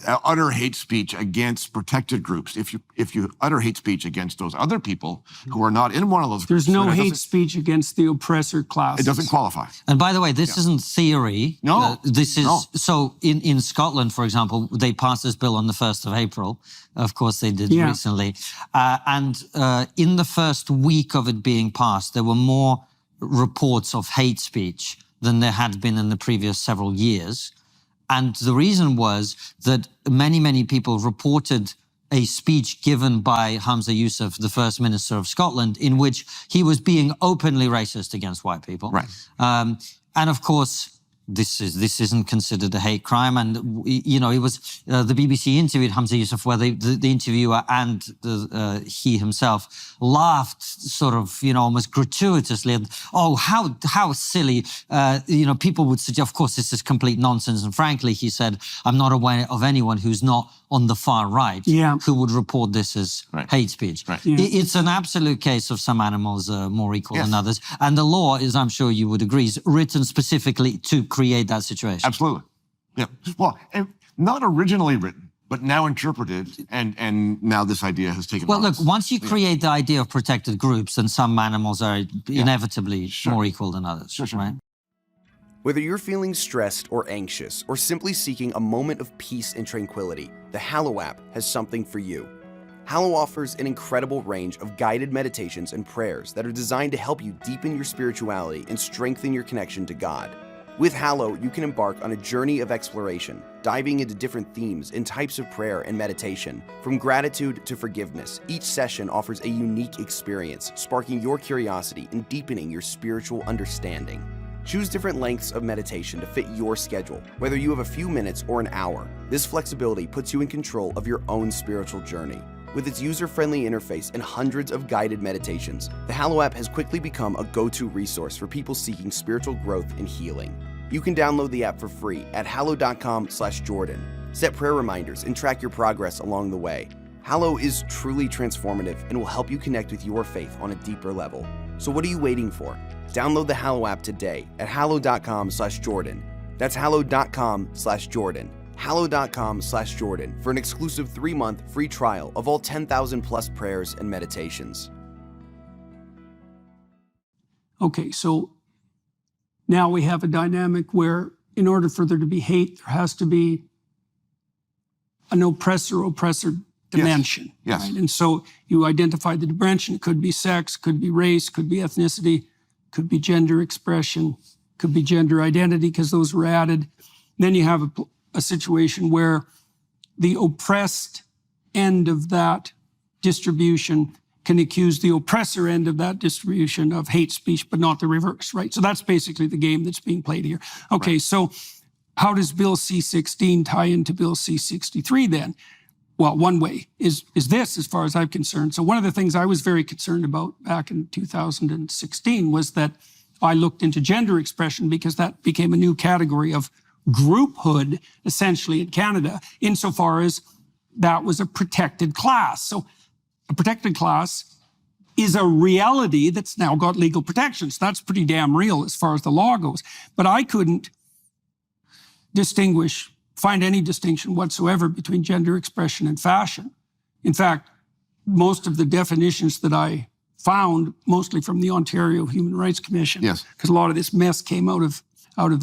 utter hate speech against protected groups. If you utter hate speech against those other people who are not in one of those There's groups, no then hate speech against the oppressor classes. it doesn't qualify. And by the way, this isn't theory. No. This is, No. so in Scotland, for example, they passed this bill on the 1st of April. Of course, they did recently. And in the first week of it being passed, there were more reports of hate speech than there had been in the previous several years. And the reason was that many people reported a speech given by Hamza Yusuf, the First Minister of Scotland, in which he was being openly racist against white people. Right. And of course, this isn't considered a hate crime. And, you know, it was the BBC interviewed Hamza Yusuf, where the interviewer and he himself laughed sort of, you know, almost gratuitously. And, oh, how silly. You know, people would suggest, of course, this is complete nonsense. And frankly, he said, I'm not aware of anyone who's not on the far right who would report this as hate speech. Right. It's an absolute case of some animals are more equal than others. And the law is, I'm sure you would agree, is written specifically to create that situation. Absolutely. Yeah. Well, and not originally written, but now interpreted, and now this idea has taken Well, on. look, once you create the idea of protected groups, then some animals are inevitably more equal than others, right? Whether you're feeling stressed or anxious, or simply seeking a moment of peace and tranquility, the Hallow app has something for you. Hallow offers an incredible range of guided meditations and prayers that are designed to help you deepen your spirituality and strengthen your connection to God. With Hallow, you can embark on a journey of exploration, diving into different themes and types of prayer and meditation. From gratitude to forgiveness, each session offers a unique experience, sparking your curiosity and deepening your spiritual understanding. Choose different lengths of meditation to fit your schedule, whether you have a few minutes or an hour. This flexibility puts you in control of your own spiritual journey. With its user-friendly interface and hundreds of guided meditations, the Hallow app has quickly become a go-to resource for people seeking spiritual growth and healing. You can download the app for free at hallow.com/Jordan. Set prayer reminders and track your progress along the way. Hallow is truly transformative and will help you connect with your faith on a deeper level. So what are you waiting for? Download the Hallow app today at hallow.com/Jordan. That's hallow.com/Jordan. hallow.com/Jordan for an exclusive 3-month free trial of all 10,000 plus prayers and meditations. Okay, so now we have a dynamic where in order for there to be hate, there has to be an oppressor dimension. Yes. Right? And so you identify the dimension. It could be sex, could be race, could be ethnicity, could be gender expression, could be gender identity, because those were added. Then you have a situation where the oppressed end of that distribution can accuse the oppressor end of that distribution of hate speech, but not the reverse, right? So that's basically the game that's being played here. Okay, so how does Bill C-16 tie into Bill C-63 then? Well, one way is this, as far as I'm concerned. So one of the things I was very concerned about back in 2016 was that I looked into gender expression, because that became a new category of grouphood, essentially, in Canada, insofar as that was a protected class. So a protected class is a reality that's now got legal protections. That's pretty damn real as far as the law goes. But I couldn't find any distinction whatsoever between gender expression and fashion. In fact, most of the definitions that I found, mostly from the Ontario Human Rights Commission, because a lot of this mess came out of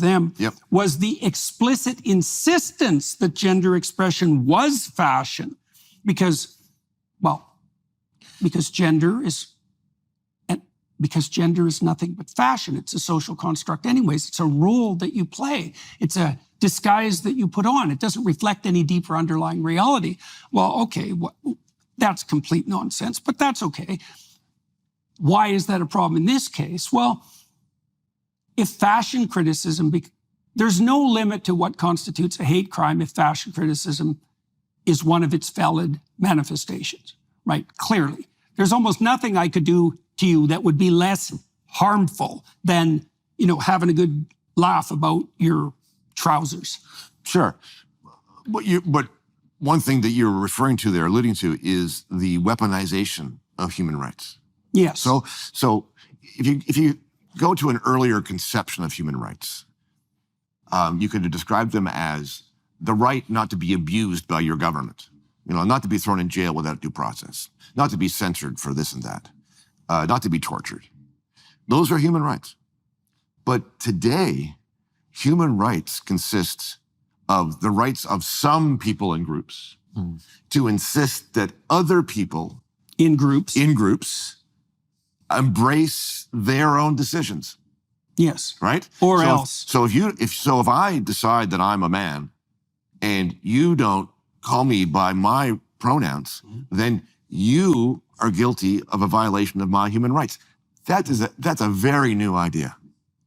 them, was the explicit insistence that gender expression was fashion, because gender is nothing but fashion. It's a social construct anyways. It's a role that you play. It's a disguise that you put on. It doesn't reflect any deeper underlying reality. Well, okay, that's complete nonsense, but that's okay. Why is that a problem in this case? Well, if fashion criticism there's no limit to what constitutes a hate crime if fashion criticism is one of its valid manifestations, right? Clearly. There's almost nothing I could do to you that would be less harmful than, having a good laugh about your trousers. Sure. But one thing that you're referring to there, alluding to, is the weaponization of human rights. Yes. So if you go to an earlier conception of human rights, you could describe them as the right not to be abused by your government, not to be thrown in jail without due process, not to be censored for this and that, not to be tortured. Those are human rights. But today, human rights consist of the rights of some people and groups to insist that other people in groups embrace their own decisions. Yes. Right? Or else. If I decide that I'm a man and you don't call me by my pronouns, then you are guilty of a violation of my human rights. That's a very new idea.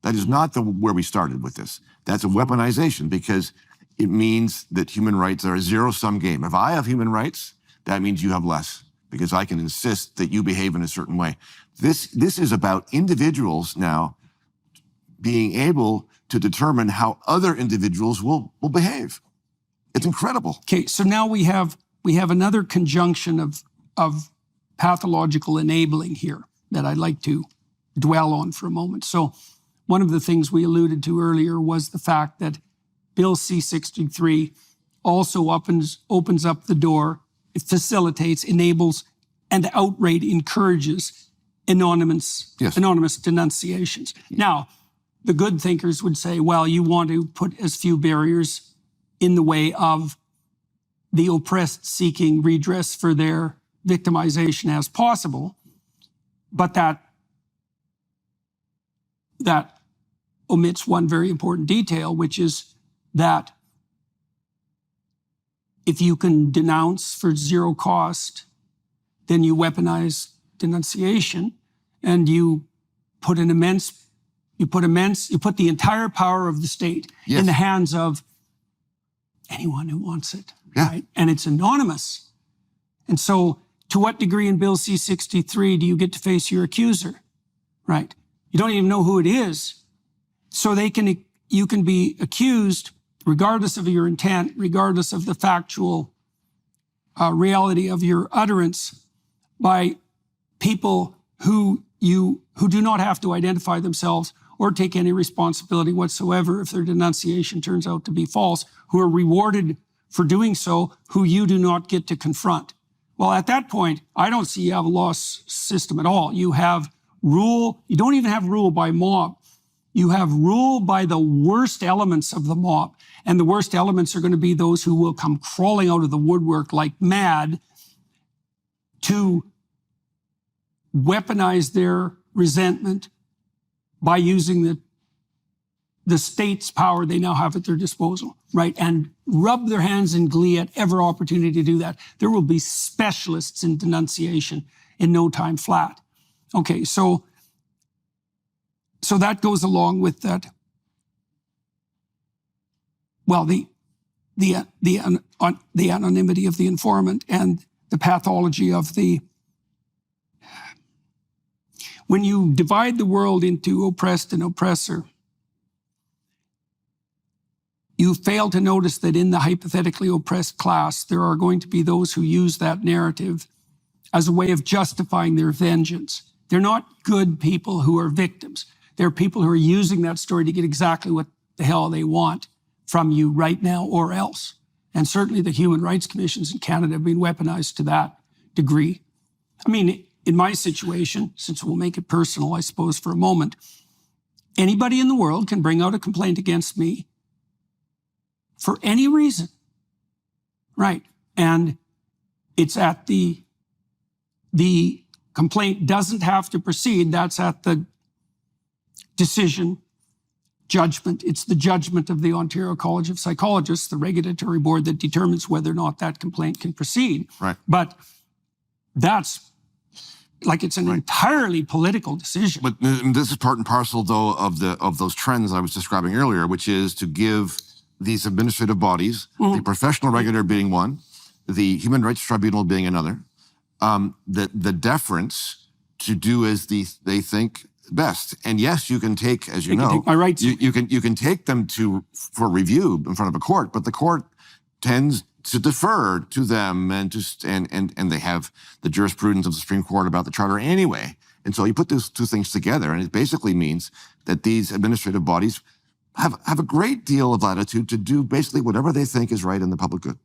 That is not where we started with this. That's a weaponization because it means that human rights are a zero-sum game. If I have human rights, that means you have less because I can insist that you behave in a certain way. This is about individuals now being able to determine how other individuals will behave. It's incredible. Okay, so now we have another conjunction of pathological enabling here that I'd like to dwell on for a moment. So one of the things we alluded to earlier was the fact that Bill C-63 also opens up the door, it facilitates, enables, and outright encourages anonymous denunciations. Now, the good thinkers would say, well, you want to put as few barriers in the way of the oppressed seeking redress for their victimization as possible, but that omits one very important detail, which is that if you can denounce for zero cost, then you weaponize denunciation and you put the entire power of the state in the hands of anyone who wants it, right? And it's anonymous. And so to what degree in Bill C-63 do you get to face your accuser, right? You don't even know who it is. So you can be accused regardless of your intent, regardless of the factual reality of your utterance, by people who do not have to identify themselves or take any responsibility whatsoever if their denunciation turns out to be false, who are rewarded for doing so, who you do not get to confront. Well, at that point, I don't see you have a law system at all. You have rule. You don't even have rule by mob. You have rule by the worst elements of the mob. And the worst elements are going to be those who will come crawling out of the woodwork like mad to weaponize their resentment by using the state's power they now have at their disposal, right? And rub their hands in glee at every opportunity to do that. There will be specialists in denunciation in no time flat. Okay, so that goes along with that. Well, the anonymity of the informant and the pathology of the. When you divide the world into oppressed and oppressor, you fail to notice that in the hypothetically oppressed class, there are going to be those who use that narrative as a way of justifying their vengeance. They're not good people who are victims. They're people who are using that story to get exactly what the hell they want from you right now or else. And certainly the human rights commissions in Canada have been weaponized to that degree. I mean, in my situation, since we'll make it personal, I suppose, for a moment, anybody in the world can bring out a complaint against me for any reason, right? And it's at the complaint doesn't have to proceed. That's at the decision, judgment. It's the judgment of the Ontario College of Psychologists, the regulatory board that determines whether or not that complaint can proceed. Right. But that's like it's an entirely political decision. But this is part and parcel, though, of those trends I was describing earlier, which is to give these administrative bodies, the professional regulator being one, the Human Rights Tribunal being another, the deference to do as they think best. And yes, you can take, as you know, take my rights. You can take them for review in front of a court, but the court tends to defer to them, and they have the jurisprudence of the Supreme Court about the Charter anyway. And so you put those two things together, and it basically means that these administrative bodies have a great deal of latitude to do basically whatever they think is right in the public good.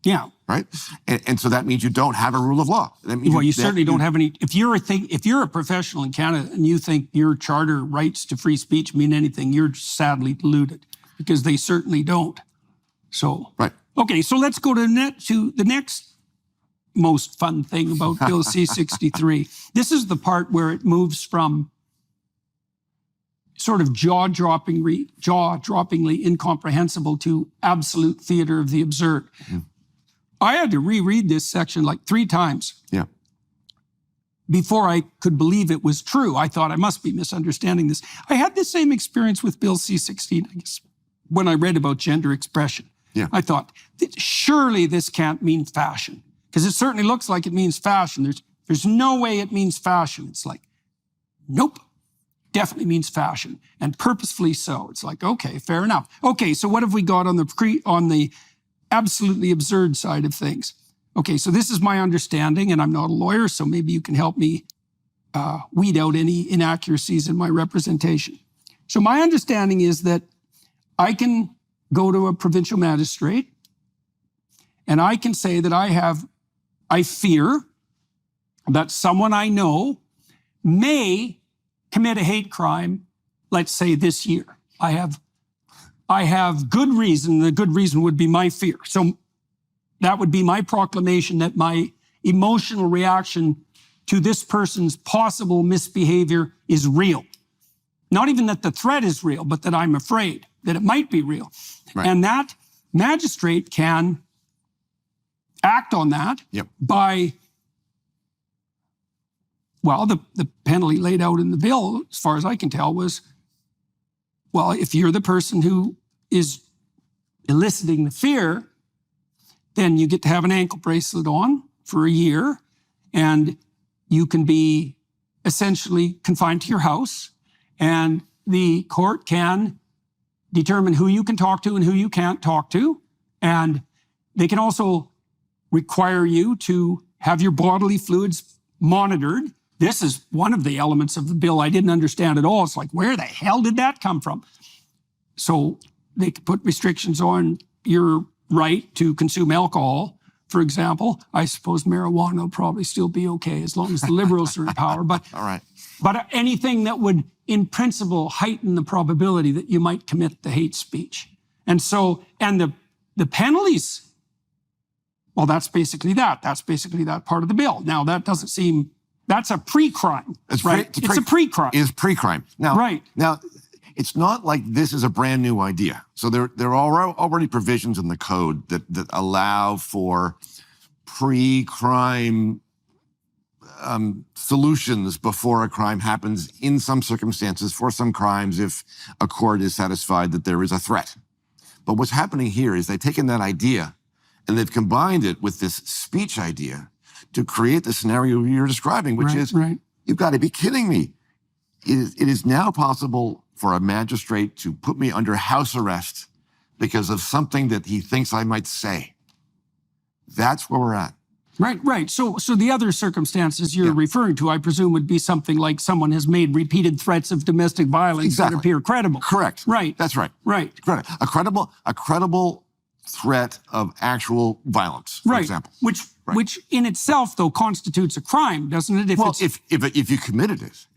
Yeah. Right? And so that means you don't have a rule of law. That means Well, you certainly don't have any. If you're a professional in Canada and you think your charter rights to free speech mean anything, you're sadly deluded, because they certainly don't. So, right. Okay, so let's go to the next most fun thing about Bill C-63. This is the part where it moves from sort of jaw-droppingly incomprehensible to absolute theater of the absurd. Mm-hmm. I had to reread this section like 3 times. Yeah. Before I could believe it was true. I thought I must be misunderstanding this. I had the same experience with Bill C-16, I guess, when I read about gender expression. Yeah. I thought, surely this can't mean fashion, because it certainly looks like it means fashion. There's no way it means fashion. It's like, nope, definitely means fashion, and purposefully so. It's like, okay, fair enough. Okay, so what have we got on the absolutely absurd side of things? Okay, so this is my understanding, and I'm not a lawyer, so maybe you can help me weed out any inaccuracies in my representation. So my understanding is that I can go to a provincial magistrate and I can say that I fear that someone I know may commit a hate crime, let's say this year. I have good reason. The good reason would be my fear. So that would be my proclamation that my emotional reaction to this person's possible misbehavior is real. Not even that the threat is real, but that I'm afraid that it might be real. Right. And that magistrate can act on that by, well, the penalty laid out in the bill, as far as I can tell, was, well, if you're the person who is eliciting the fear, then you get to have an ankle bracelet on for a year, and you can be essentially confined to your house, and the court can determine who you can talk to and who you can't talk to. And they can also require you to have your bodily fluids monitored. This is one of the elements of the bill I didn't understand at all. It's like, where the hell did that come from? So they could put restrictions on your right to consume alcohol, for example. I suppose marijuana will probably still be okay as long as the Liberals are in power. But, all right. But anything that would, in principle, heighten the probability that you might commit the hate speech. And so, and the penalties, well, that's basically that. That's basically that part of the bill. Now, that doesn't seem, that's a pre-crime, right? It's a pre-crime. It's pre-crime. Now, right. Now, it's not like this is a brand new idea. So there are already provisions in the code that allow for pre-crime solutions before a crime happens in some circumstances for some crimes if a court is satisfied that there is a threat. But what's happening here is they've taken that idea and they've combined it with this speech idea to create the scenario you're describing, which is, you've got to be kidding me. It is now possible for a magistrate to put me under house arrest because of something that he thinks I might say. That's where we're at. Right. So the other circumstances you're referring to, I presume, would be something like someone has made repeated threats of domestic violence that appear credible. Correct. Right. That's right. Right. Correct. A credible threat of actual violence, for example. Which in itself, though, constitutes a crime, doesn't it? If you committed it.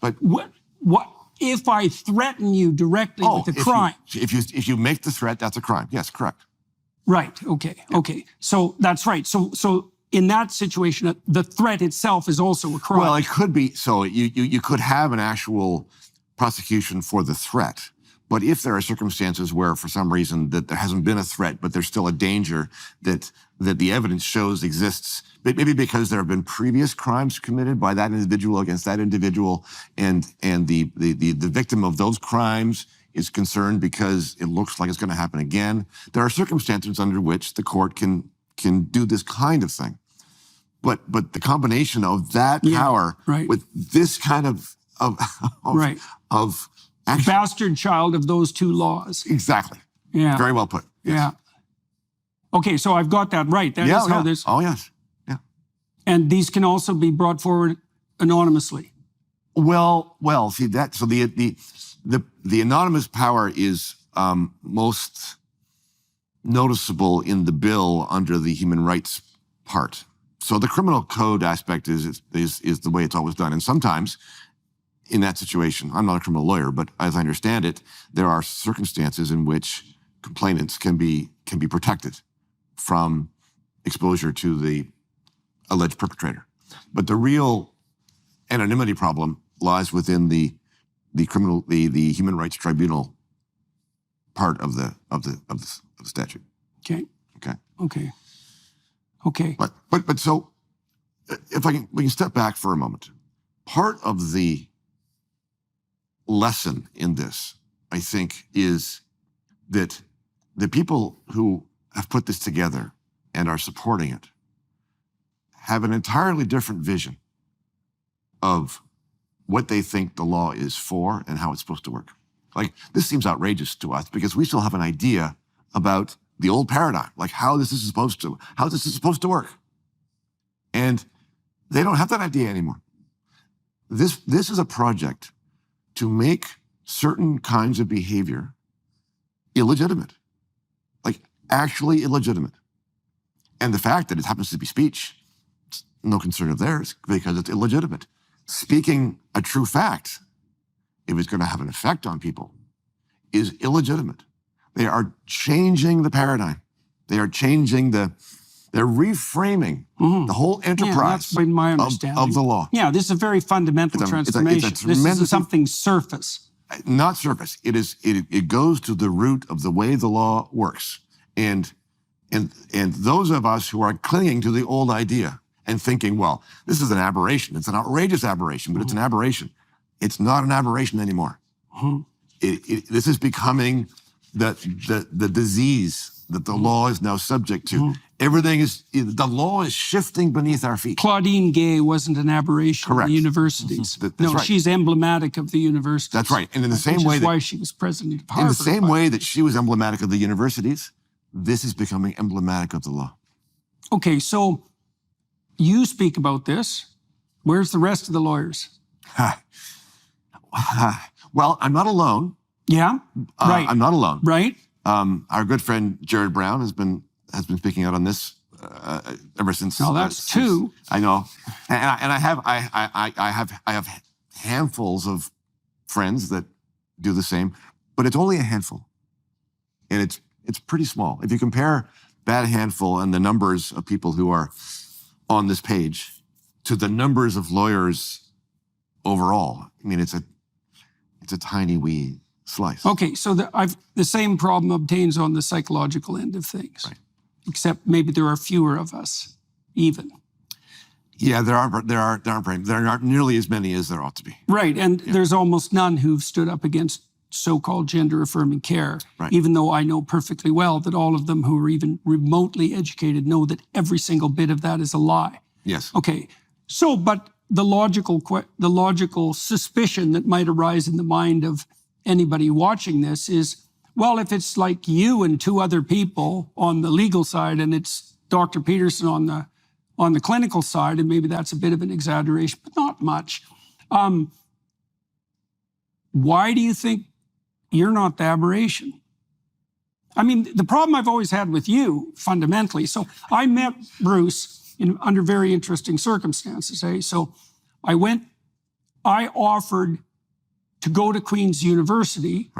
But what if I threaten you directly with a crime? If you make the threat, that's a crime. Yes, correct. Right. Okay. Yeah. Okay. So that's right. So in that situation, the threat itself is also a crime. Well, it could be. So you could have an actual prosecution for the threat, But if there are circumstances where, for some reason, that there hasn't been a threat, but there's still a danger that the evidence shows exists, maybe because there have been previous crimes committed by that individual against that individual, and the victim of those crimes is concerned because it looks like it's going to happen again. There are circumstances under which the court can do this kind of thing. But the combination of that power with this kind of action. Bastard child of those two laws. Exactly. Yeah. Very well put. Yes. Yeah. Okay, so I've got that right. That is how this. Oh, yes. Yeah. And these can also be brought forward anonymously. Well. See that. So the anonymous power is most noticeable in the bill under the human rights part. So the criminal code aspect is the way it's always done, and sometimes, in that situation, I'm not a criminal lawyer, but as I understand it, there are circumstances in which complainants can be protected from exposure to the alleged perpetrator. But the real anonymity problem lies within the human rights tribunal part of the statute. Okay. Okay. Okay. But so, if we can step back for a moment. Part of the lesson in this, I think, is that the people who have put this together and are supporting it have an entirely different vision of what they think the law is for and how it's supposed to work. Like, this seems outrageous to us because we still have an idea about the old paradigm, like how this is supposed to work. And they don't have that idea anymore. This is a project to make certain kinds of behavior illegitimate, like actually illegitimate. And the fact that it happens to be speech, it's no concern of theirs because it's illegitimate. Speaking a true fact, if it's going to have an effect on people, is illegitimate. They are changing the paradigm. They are changing they're reframing the whole enterprise that's been my understanding. Of the law. Yeah, this is a very fundamental transformation. This is something surface. Not surface. It goes to the root of the way the law works. And those of us who are clinging to the old idea and thinking, well, this is an aberration. It's an outrageous aberration, but it's an aberration. It's not an aberration anymore. This is becoming the disease that the law is now subject to. The law is shifting beneath our feet. Claudine Gay wasn't an aberration in the universities. That's right. She's emblematic of the universities. That's right. And in the same way why she was president of Harvard. In the same way that she was emblematic of the universities, this is becoming emblematic of the law. Okay, so you speak about this. Where's the rest of the lawyers? Well, I'm not alone. Yeah, right. I'm not alone. Right. Our good friend Jared Brown has been speaking out on this ever since. No, that's two. I know, and I have handfuls of friends that do the same, but it's only a handful, and it's pretty small. If you compare that handful and the numbers of people who are on this page to the numbers of lawyers overall, I mean, it's a tiny wee slice. Okay, so the same problem obtains on the psychological end of things, right. Except maybe there are fewer of us, even. Yeah, there aren't nearly as many as there ought to be. Right, and there's almost none who've stood up against so-called gender-affirming care, even though I know perfectly well that all of them who are even remotely educated know that every single bit of that is a lie. Yes. Okay, so, but the logical suspicion that might arise in the mind of anybody watching this is, well, if it's like you and two other people on the legal side and it's Dr. Peterson on the clinical side, and maybe that's a bit of an exaggeration, but not much. Why do you think you're not the aberration? I mean, the problem I've always had with you, fundamentally, so I met Bruce under very interesting circumstances. So I offered to go to Queen's University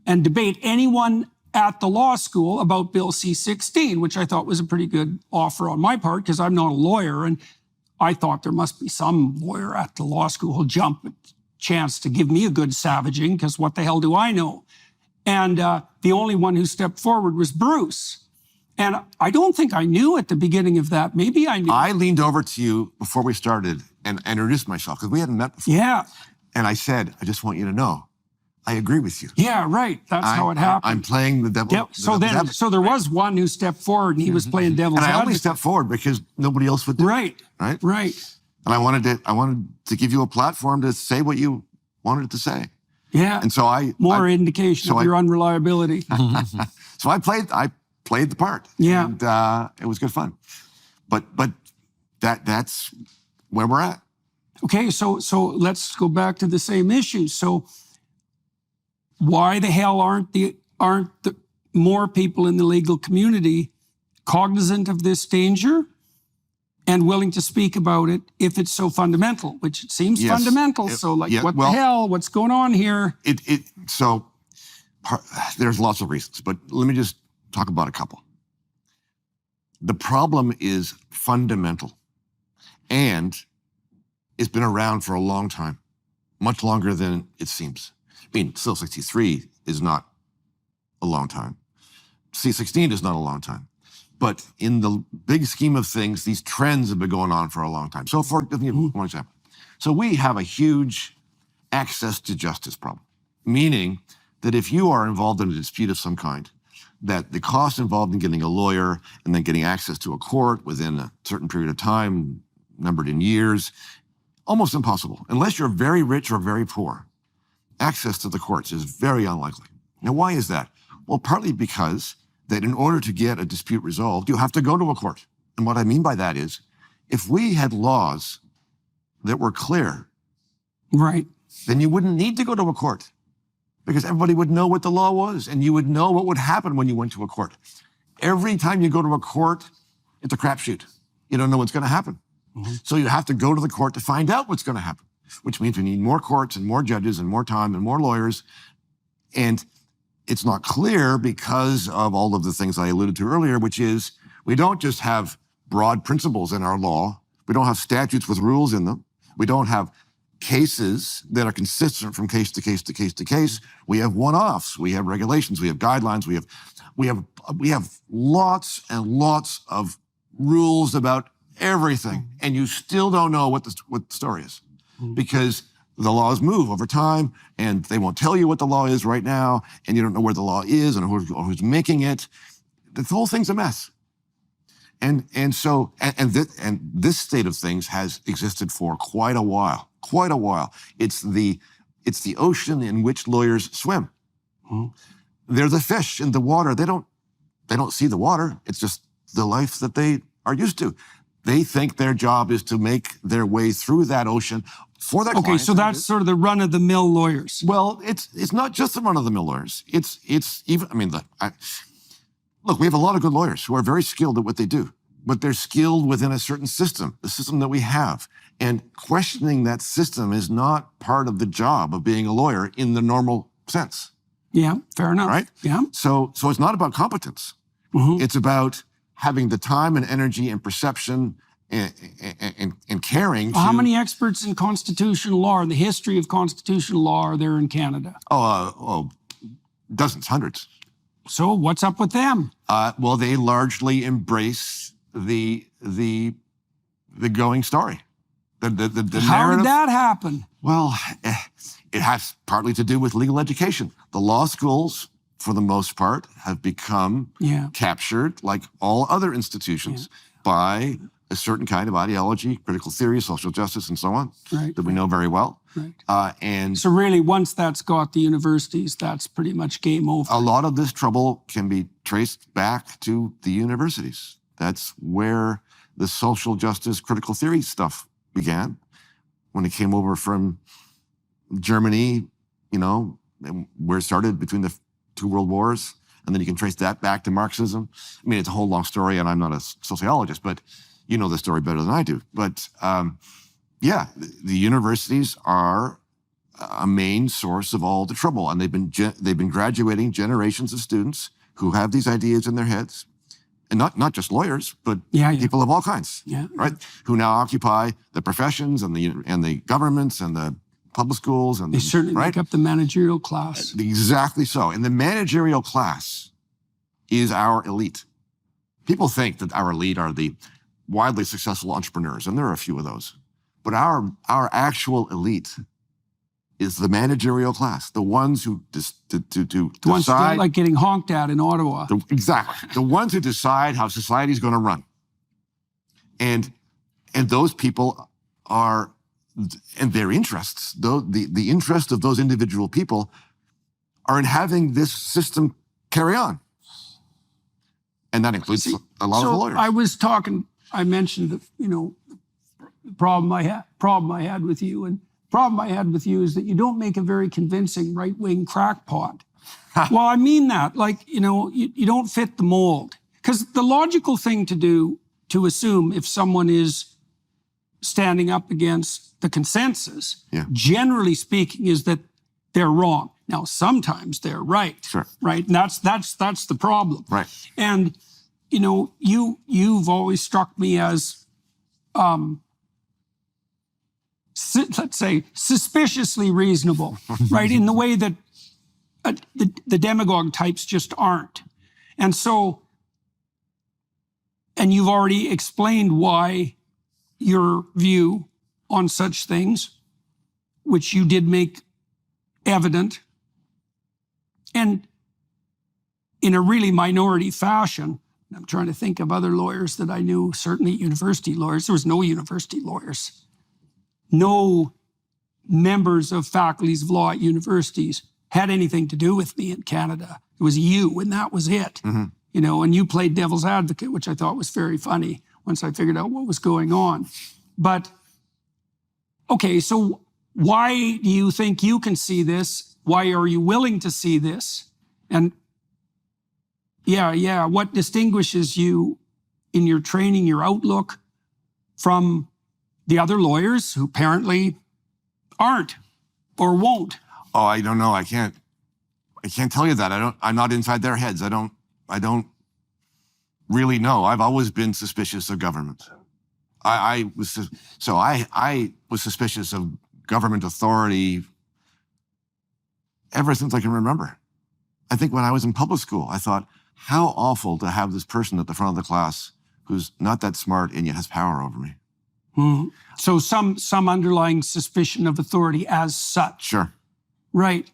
and debate anyone at the law school about Bill C-16, which I thought was a pretty good offer on my part because I'm not a lawyer, and I thought there must be some lawyer at the law school who'll jump at the chance to give me a good savaging because what the hell do I know? And the only one who stepped forward was Bruce. And I don't think I knew at the beginning of that. Maybe I knew. I leaned over to you before we started and introduced myself because we hadn't met before. Yeah. And I said, I just want you to know, I agree with you. Yeah, right. That's how it happened. I'm playing the devil. Yeah, so there was one who stepped forward and he was playing devil's And I only advocate. stepped forward because nobody else would do it. Right. Right? Right. And I wanted to give you a platform to say what you wanted to say. Yeah. And so More indication of your unreliability. So I played the part. Yeah. And it was good fun. But that's where we're at. Okay, so let's go back to the same issue. So why the hell aren't the more people in the legal community cognizant of this danger and willing to speak about it if it's so fundamental, which it seems Yes. fundamental. So what the hell? What's going on here? There's lots of reasons, but let me just talk about a couple. The problem is fundamental, and it's been around for a long time, much longer than it seems. I mean, still 63 is not a long time. C16 is not a long time. But in the big scheme of things, these trends have been going on for a long time. So for one example. So we have a huge access to justice problem, meaning that if you are involved in a dispute of some kind, that the cost involved in getting a lawyer and then getting access to a court within a certain period of time, numbered in years, almost impossible. Unless you're very rich or very poor, access to the courts is very unlikely. Now, why is that? Well, partly because that in order to get a dispute resolved, you have to go to a court. And what I mean by that is, if we had laws that were clear, Right. then you wouldn't need to go to a court because everybody would know what the law was and you would know what would happen when you went to a court. Every time you go to a court, it's a crapshoot. You don't know what's going to happen. So you have to go to the court to find out what's going to happen, which means we need more courts and more judges and more time and more lawyers. And it's not clear because of all of the things I alluded to earlier, which is we don't just have broad principles in our law. We don't have statutes with rules in them. We don't have cases that are consistent from case to case to case to case. We have one-offs. We have regulations. We have guidelines. We have lots and lots of rules about everything, and you still don't know what the story is because the laws move over time, and they won't tell you what the law is right now, and you don't know where the law is and who's making it. The whole thing's a mess. And this state of things has existed for quite a while. It's the ocean in which lawyers swim. They're the fish in the water. They don't see the water. It's just the life that they are used to. They think their job is to make their way through that ocean for their clients. Okay, so that's sort of the run-of-the-mill lawyers. Well, it's not just the run-of-the-mill lawyers. It's even, look, we have a lot of good lawyers who are very skilled at what they do, but they're skilled within a certain system, the system that we have. And questioning that system is not part of the job of being a lawyer in the normal sense. Yeah, fair enough. Right? Yeah. So it's not about competence. It's about having the time and energy and perception and caring. How many experts in constitutional law and the history of constitutional law are there in Canada? Dozens, hundreds. So what's up with them? Well, they largely embrace the going story. The How narrative. did that happen? Well, it has partly to do with legal education. The law schools, for the most part, have become captured, like all other institutions, by a certain kind of ideology, critical theory, social justice, and so on, that we know very well. Right. And so really, once that's got the universities, that's pretty much game over. A lot of this trouble can be traced back to the universities. That's where the social justice, critical theory stuff began. When it came over from Germany, where it started between the two world wars, and then you can trace that back to Marxism. I mean, it's a whole long story, and I'm not a sociologist, but you know the story better than I do. But the universities are a main source of all the trouble, and they've been graduating generations of students who have these ideas in their heads, and not just lawyers, but people of all kinds, right? Who now occupy the professions and the governments and the public schools and They certainly right? make up the managerial class. Exactly so. And the managerial class is our elite. People think that our elite are the widely successful entrepreneurs, and there are a few of those. But our actual elite is the managerial class, the ones who The ones that decide. like getting honked at in Ottawa. Exactly. The ones who decide how society is going to run. And those people are, and their interests, though the interest of those individual people are in having this system carry on. And that includes a lot of the lawyers. I was talking, I mentioned, the problem I had with you. And the problem I had with you is that you don't make a very convincing right-wing crackpot. Well, I mean that. Like, you don't fit the mold. Because the logical thing to do, to assume if someone is standing up against the consensus, generally speaking, is that they're wrong. Now, sometimes they're right. Sure. Right? And that's the problem. Right. And, you've always struck me as, let's say, suspiciously reasonable, right? In the way that the demagogue types just aren't. And so, and you've already explained why your view on such things, which you did make evident, and in a really minority fashion. I'm trying to think of other lawyers that I knew, certainly university lawyers. There was no university lawyers. No members of faculties of law at universities had anything to do with me in Canada. It was you, and that was it. Mm-hmm. And you played devil's advocate, which I thought was very funny once I figured out what was going on. But, okay, so why do you think you can see this? Why are you willing to see this? And what distinguishes you in your training, your outlook, from the other lawyers who apparently aren't or won't? Oh, I don't know. I can't tell you that. I'm not inside their heads. I don't really know. I've always been suspicious of government. I was suspicious of government authority ever since I can remember. I think when I was in public school, I thought, how awful to have this person at the front of the class who's not that smart and yet has power over me. Mm-hmm. So some underlying suspicion of authority as such. Sure. Right.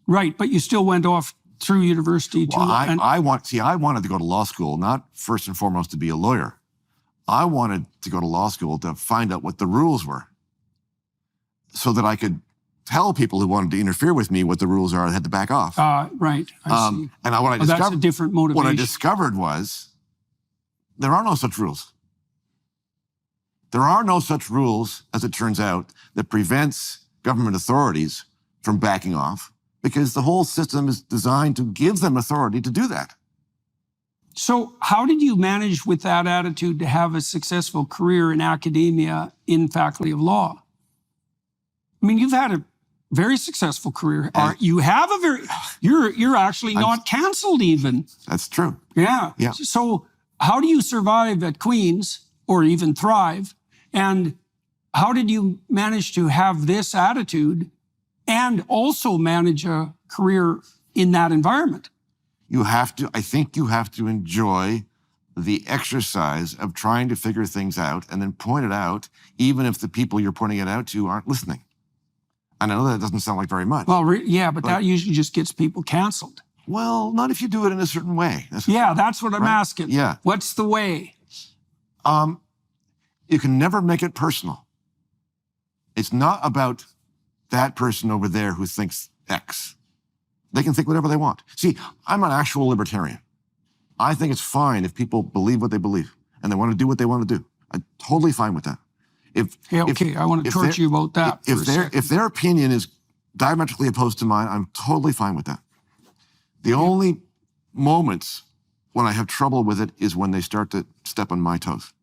But you still went off through university to... Well, I wanted to go to law school, not first and foremost to be a lawyer. I wanted to go to law school to find out what the rules were so that I could tell people who wanted to interfere with me what the rules are. I had to back off. Right. I see. And what I discovered, that's a different motivation. What I discovered was there are no such rules. There are no such rules, as it turns out, that prevents government authorities from backing off, because the whole system is designed to give them authority to do that. So how did you manage with that attitude to have a successful career in academia in faculty of law? I mean, you've had a very successful career. You're actually not canceled even. That's true. Yeah. Yeah. So how do you survive at Queen's or even thrive? And how did you manage to have this attitude and also manage a career in that environment? I think you have to enjoy the exercise of trying to figure things out and then point it out, even if the people you're pointing it out to aren't listening. I know that doesn't sound like very much. Well, but that usually just gets people canceled. Well, not if you do it in a certain way. That's what I'm asking. Yeah. What's the way? You can never make it personal. It's not about that person over there who thinks X. They can think whatever they want. See, I'm an actual libertarian. I think it's fine if people believe what they believe and they want to do what they want to do. I'm totally fine with that. I want to torture you about that. If their opinion is diametrically opposed to mine, I'm totally fine with that. The only moments when I have trouble with it is when they start to step on my toes.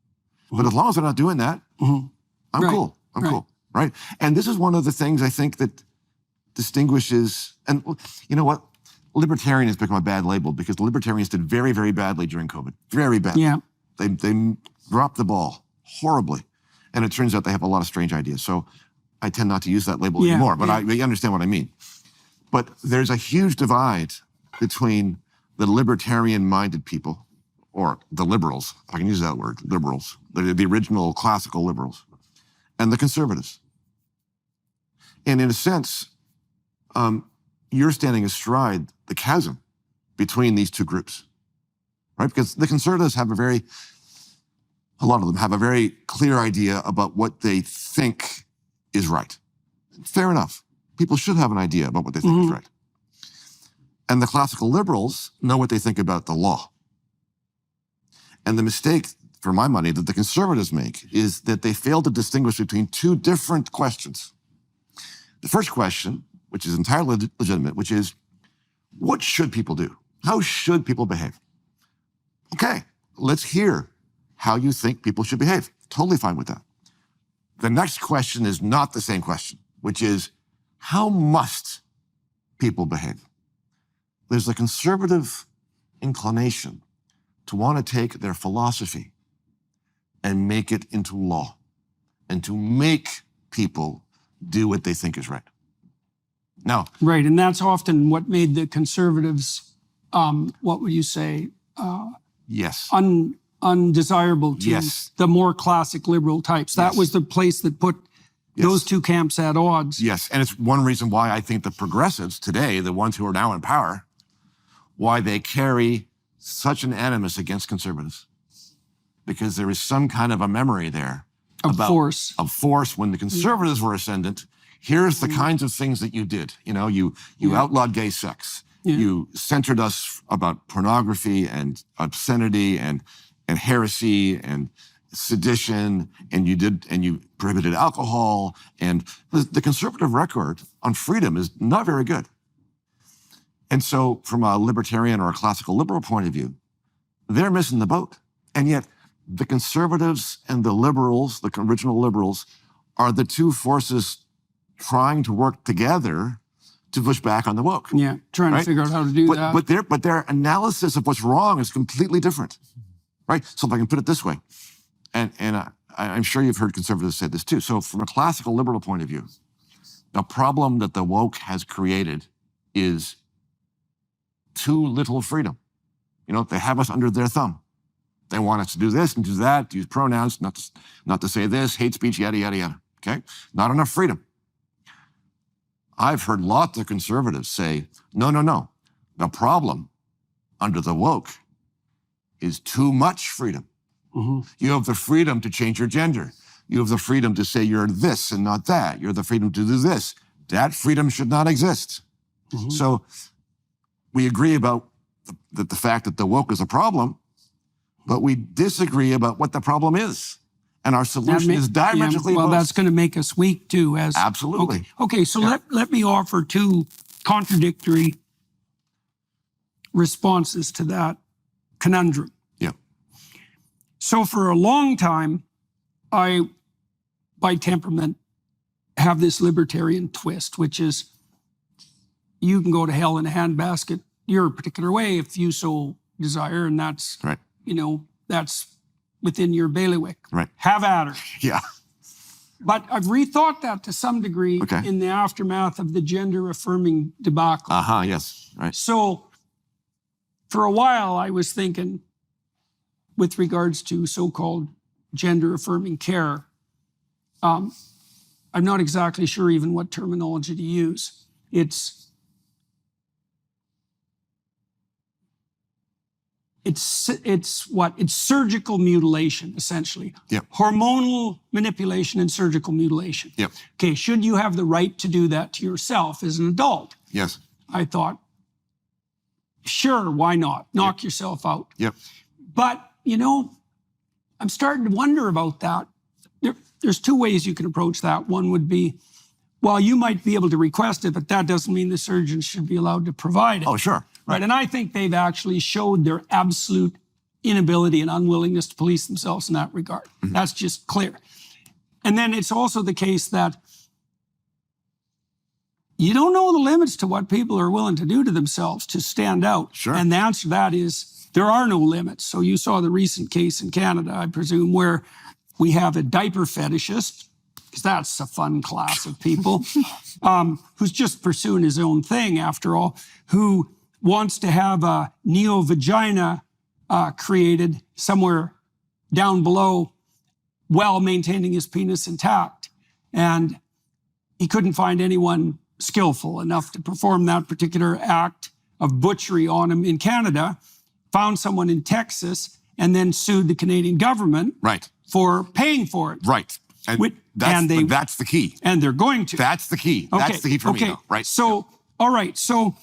But as long as they're not doing that, I'm cool. I'm cool, right? And this is one of the things I think that distinguishes, and you know what? Libertarian has become a bad label because the libertarians did very, very badly during COVID. Very badly. Yeah. They dropped the ball horribly. And it turns out they have a lot of strange ideas. So I tend not to use that label Yeah, anymore, but yeah. you understand what I mean. But there's a huge divide between the libertarian-minded people, or the liberals, if I can use that word, liberals, the original classical liberals, and the conservatives. And in a sense, you're standing astride the chasm between these two groups, right? Because the conservatives have a lot of them have a very clear idea about what they think is right. Fair enough. People should have an idea about what they think is right. And the classical liberals know what they think about the law. And the mistake, for my money, that the conservatives make is that they fail to distinguish between two different questions. The first question, which is entirely legitimate, which is, what should people do? How should people behave? Okay, let's hear how you think people should behave. Totally fine with that. The next question is not the same question, which is, how must people behave? There's a conservative inclination to want to take their philosophy and make it into law, and to make people do what they think is right. Now, Right, and that's often what made the conservatives, what would you say, yes, undesirable to Yes. the more classic liberal types. That Yes. was the place that put those two camps at odds. yes, and it's one reason why I think the progressives today, the ones who are now in power, why they carry such an animus against conservatives, because there is some kind of a memory there Of force. of force. When the conservatives were ascendant, here's the kinds of things that you did. You know, you outlawed gay sex. Yeah. You censored us about pornography and obscenity and heresy and sedition, and you prohibited alcohol. And the conservative record on freedom is not very good. And so from a libertarian or a classical liberal point of view, they're missing the boat. And yet the conservatives and the liberals, the original liberals, are the two forces trying to work together to push back on the woke. Yeah, trying to Right? figure out how to do that. But their analysis of what's wrong is completely different, right? So if I can put it this way, and I'm sure you've heard conservatives say this too. So from a classical liberal point of view, the problem that the woke has created is too little freedom. You know, they have us under their thumb. They want us to do this and do that, to use pronouns, not to say this, hate speech, yada, yada, yada. Okay? Not enough freedom. I've heard lots of conservatives say, no. The problem under the woke is too much freedom. You have the freedom to change your gender. You have the freedom to say you're this and not that. You have the freedom to do this. That freedom should not exist. So we agree about the fact that the woke is a problem, but we disagree about what the problem is. And our solution is diametrically well, opposed. that's going to make us weak too. Absolutely. Okay, so let me offer two contradictory responses to that conundrum. Yeah. So for a long time, I, by temperament, have this libertarian twist, which is you can go to hell in a handbasket your particular way if you so desire, and that's, Right. that's within your bailiwick. Right. Have at her. Yeah. But I've rethought that to some degree Okay. in the aftermath of the gender-affirming debacle. Yes. Right. So for a while, I was thinking, with regards to so-called gender-affirming care, I'm not exactly sure even what terminology to use. It's surgical mutilation, essentially. Yep. Hormonal manipulation and surgical mutilation. Yep. Okay, should you have the right to do that to yourself as an adult? Yes. I thought, sure, why not? Knock yourself out. Yep. But, I'm starting to wonder about that. There's two ways you can approach that. One would be, well, you might be able to request it, but that doesn't mean the surgeon should be allowed to provide it. Oh, sure. Right, and I think they've actually showed their absolute inability and unwillingness to police themselves in that regard. That's just clear. And then it's also the case that you don't know the limits to what people are willing to do to themselves to stand out. Sure. And the answer to that is there are no limits. So you saw the recent case in Canada, I presume, where we have a diaper fetishist, because that's a fun class of people, who's just pursuing his own thing after all, who wants to have a neo-vagina created somewhere down below while maintaining his penis intact. And he couldn't find anyone skillful enough to perform that particular act of butchery on him in Canada, found someone in Texas, and then sued the Canadian government Right. for paying for it. Right. And With- that's, and that's the key. And they're going to. That's the key. That's the key for me, though, right? So, all right. So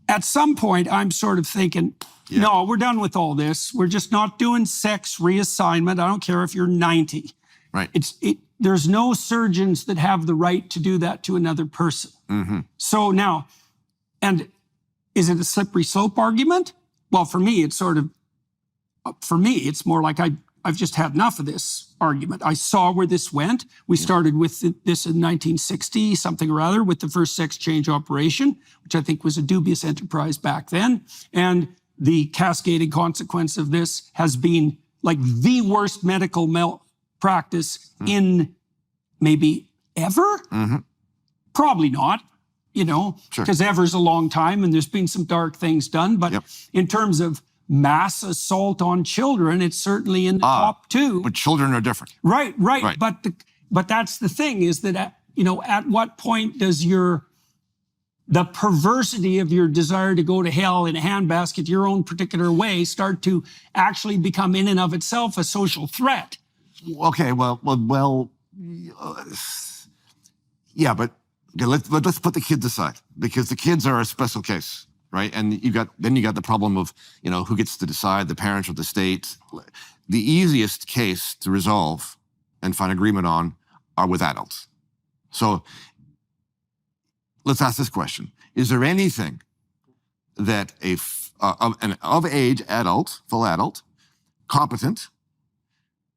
at some point, I'm sort of thinking, no, we're done with all this. We're just not doing sex reassignment. I don't care if you're 90. Right. There's no surgeons that have the right to do that to another person. Mm-hmm. So now, and is it a slippery slope argument? Well, for me, it's more like I've just had enough of this argument. I saw where this went. We started with this in 1960, something or other, with the first sex change operation, which I think was a dubious enterprise back then. And the cascading consequence of this has been like the worst medical malpractice in maybe ever? Mm-hmm. Probably not, because ever's a long time and there's been some dark things done. But in terms of mass assault on children, it's certainly in the top two. But children are different. Right. But that's the thing, is that, at what point does the perversity of your desire to go to hell in a handbasket your own particular way start to actually become in and of itself a social threat? Okay, well, yeah, but okay, let's put the kids aside, because the kids are a special case, right? And you got the problem of, who gets to decide, the parents or the state. The easiest case to resolve and find agreement on are with adults. So let's ask this question. Is there anything that an of-age adult, full adult, competent,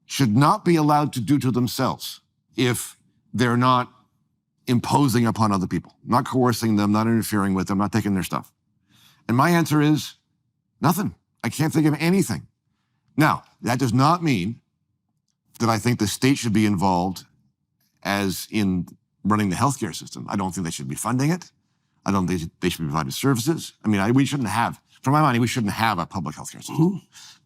should not be allowed to do to themselves if they're not imposing upon other people, not coercing them, not interfering with them, not taking their stuff? And my answer is nothing. I can't think of anything. Now, that does not mean that I think the state should be involved as in running the healthcare system. I don't think they should be funding it. I don't think they should be providing services. I mean, we shouldn't have, for my money, we shouldn't have a public healthcare system. Mm-hmm.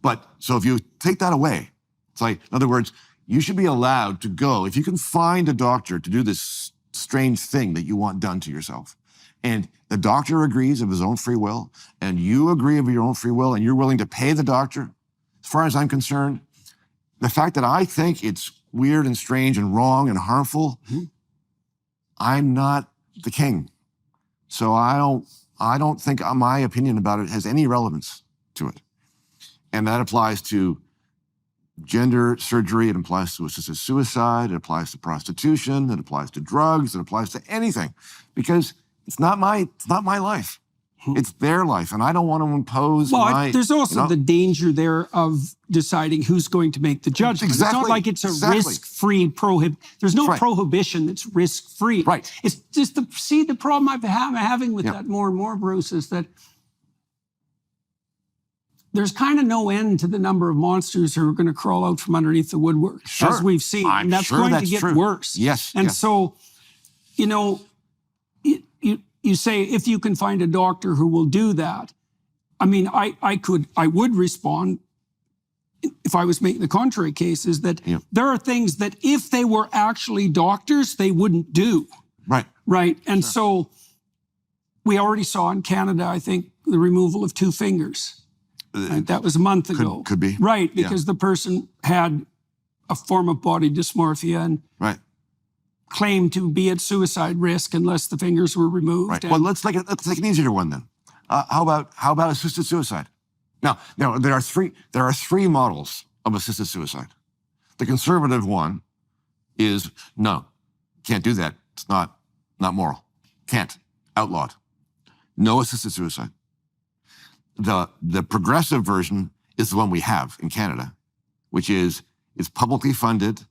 But so if you take that away, it's like, in other words, you should be allowed to go, if you can find a doctor to do this strange thing that you want done to yourself, and the doctor agrees of his own free will, and you agree of your own free will, and you're willing to pay the doctor, as far as I'm concerned, the fact that I think it's weird and strange and wrong and harmful, I'm not the king. So I don't think my opinion about it has any relevance to it. And that applies to gender surgery, it applies to assisted suicide, it applies to prostitution, it applies to drugs, it applies to anything. Because it's not my life. It's their life, and I don't want to impose there's also the danger there of deciding who's going to make the judgment. Exactly. It's not like it's a risk-free There's no prohibition that's risk-free. Right. It's just the problem I'm having with that more and more, Bruce, is that there's kind of no end to the number of monsters who are going to crawl out from underneath the woodwork, as we've seen. And that's going to get worse. Yes. And so, you say, if you can find a doctor who will do that, I mean, I would respond, if I was making the contrary case, is that there are things that if they were actually doctors, they wouldn't do. Right. Right. And so we already saw in Canada, I think, the removal of 2 fingers. Right? That was a month ago. Could be. Right. Because the person had a form of body dysmorphia and claimed to be at suicide risk unless the fingers were removed. Right. Well, let's take an easier one then. How about assisted suicide? Now there are three models of assisted suicide. The conservative one is no, can't do that. It's not moral. Can't. Outlawed. No assisted suicide. The progressive version is the one we have in Canada, which is publicly funded.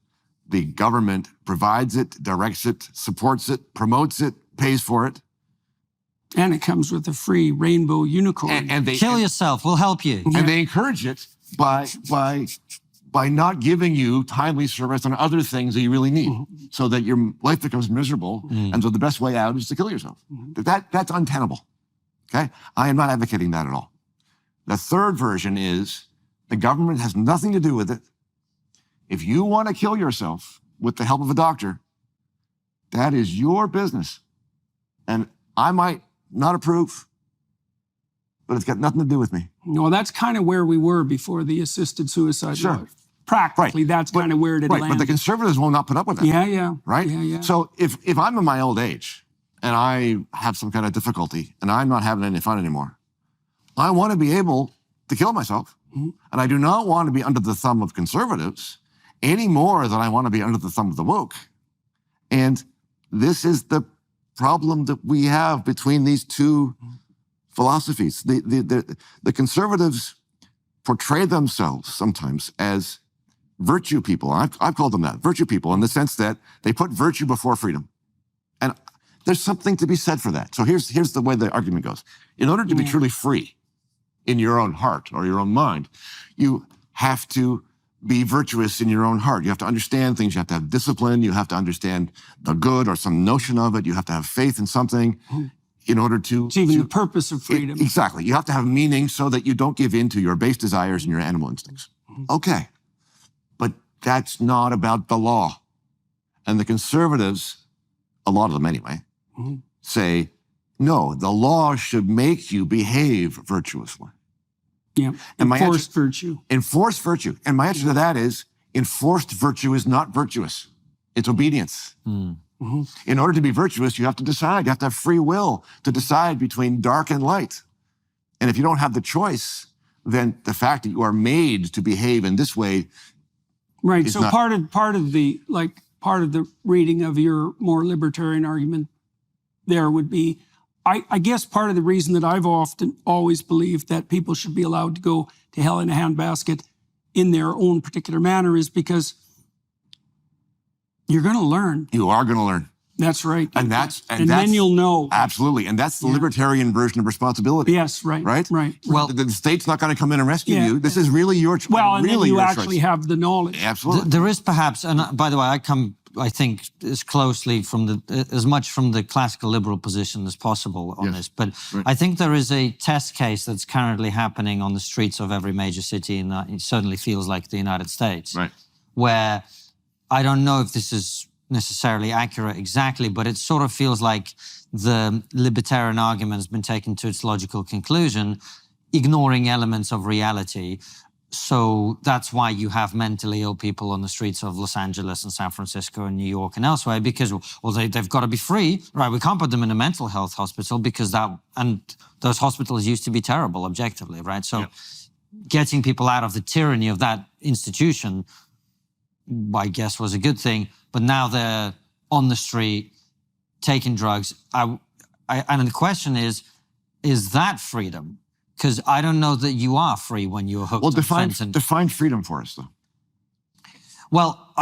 The government provides it, directs it, supports it, promotes it, pays for it. And it comes with a free rainbow unicorn. Kill yourself, we'll help you. And they encourage it by by not giving you timely service on other things that you really need, so that your life becomes miserable, and so the best way out is to kill yourself. That's untenable, okay? I am not advocating that at all. The third version is the government has nothing to do with it. If you want to kill yourself with the help of a doctor, that is your business. And I might not approve, but it's got nothing to do with me. No, that's kind of where we were before the assisted suicide law. Practically, that's kind of where it landed. But the conservatives will not put up with that. Yeah. Right? Yeah. So if I'm in my old age and I have some kind of difficulty and I'm not having any fun anymore, I want to be able to kill myself. And I do not want to be under the thumb of conservatives any more than I want to be under the thumb of the woke. And this is the problem that we have between these two philosophies. The conservatives portray themselves sometimes as virtue people. I've called them that, virtue people, in the sense that they put virtue before freedom. And there's something to be said for that. So here's the way the argument goes. In order to be truly free in your own heart or your own mind, you have to be virtuous in your own heart. You have to understand things. You have to have discipline. You have to understand the good or some notion of it. You have to have faith in something in order to... It's even the purpose of freedom. Exactly. You have to have meaning so that you don't give in to your base desires and your animal instincts. Okay. But that's not about the law. And the conservatives, a lot of them anyway, say, no, the law should make you behave virtuously. Yeah, enforced virtue. Enforced virtue. And my answer to that is, enforced virtue is not virtuous. It's obedience. In order to be virtuous, you have to decide. You have to have free will to decide between dark and light. And if you don't have the choice, then the fact that you are made to behave in this way, right? So part of the reading of your more libertarian argument there would be, I guess part of the reason that I've always believed that people should be allowed to go to hell in a handbasket in their own particular manner is because you're going to learn. You are going to learn. That's right. And then you'll know. Absolutely. And that's the libertarian version of responsibility. Yes, right. Right? Well, the state's not going to come in and rescue you. This is really your choice. Well, and really then you actually have the knowledge. Absolutely. There is perhaps, and by the way, I think as closely as much from the classical liberal position as possible on this. But I think there is a test case that's currently happening on the streets of every major city, and it certainly feels like the United States, where I don't know if this is necessarily accurate exactly, but it sort of feels like the libertarian argument has been taken to its logical conclusion, ignoring elements of reality. So that's why you have mentally ill people on the streets of Los Angeles and San Francisco and New York and elsewhere, because, well, they've got to be free, right? We can't put them in a mental health hospital because those hospitals used to be terrible, objectively, right? So getting people out of the tyranny of that institution, I guess, was a good thing. But now they're on the street taking drugs. And the question is that freedom? Because I don't know that you are free when you're hooked. Well, define freedom for us, though. Well,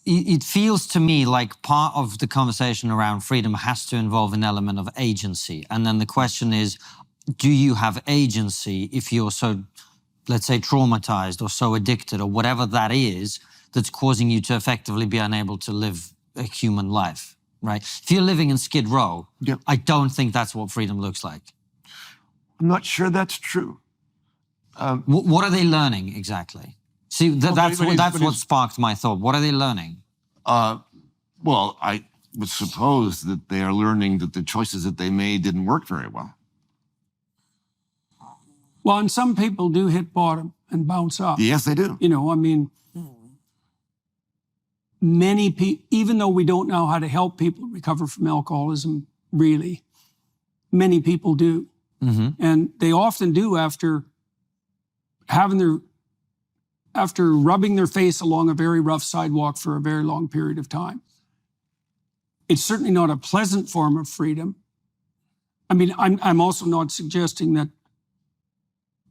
it feels to me like part of the conversation around freedom has to involve an element of agency. And then the question is, do you have agency if you're so, let's say, traumatized or so addicted or whatever that is that's causing you to effectively be unable to live a human life, right? If you're living in Skid Row, I don't think that's what freedom looks like. I'm not sure that's true. What are they learning exactly? See, that's what sparked my thought. What are they learning? Well, I would suppose that they are learning that the choices that they made didn't work very well. Well, and some people do hit bottom and bounce up. Yes, they do. You know, I mean, many people, even though we don't know how to help people recover from alcoholism, really, many people do. And they often do after rubbing their face along a very rough sidewalk for a very long period of time. It's certainly not a pleasant form of freedom. I mean, I'm also not suggesting that,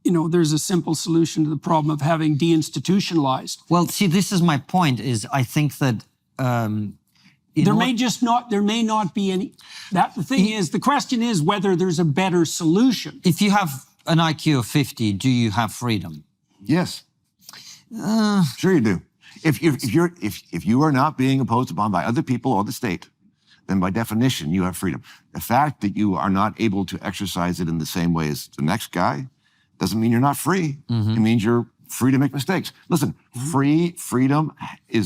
you know, there's a simple solution to the problem of having deinstitutionalized. Well, see, this is my point, is I think that there may not be any. The question is whether there's a better solution. If you have an IQ of 50, do you have freedom? Yes. Sure you do. If you are not being imposed upon by other people or the state, then by definition you have freedom. The fact that you are not able to exercise it in the same way as the next guy doesn't mean you're not free. It means you're free to make mistakes. Listen, freedom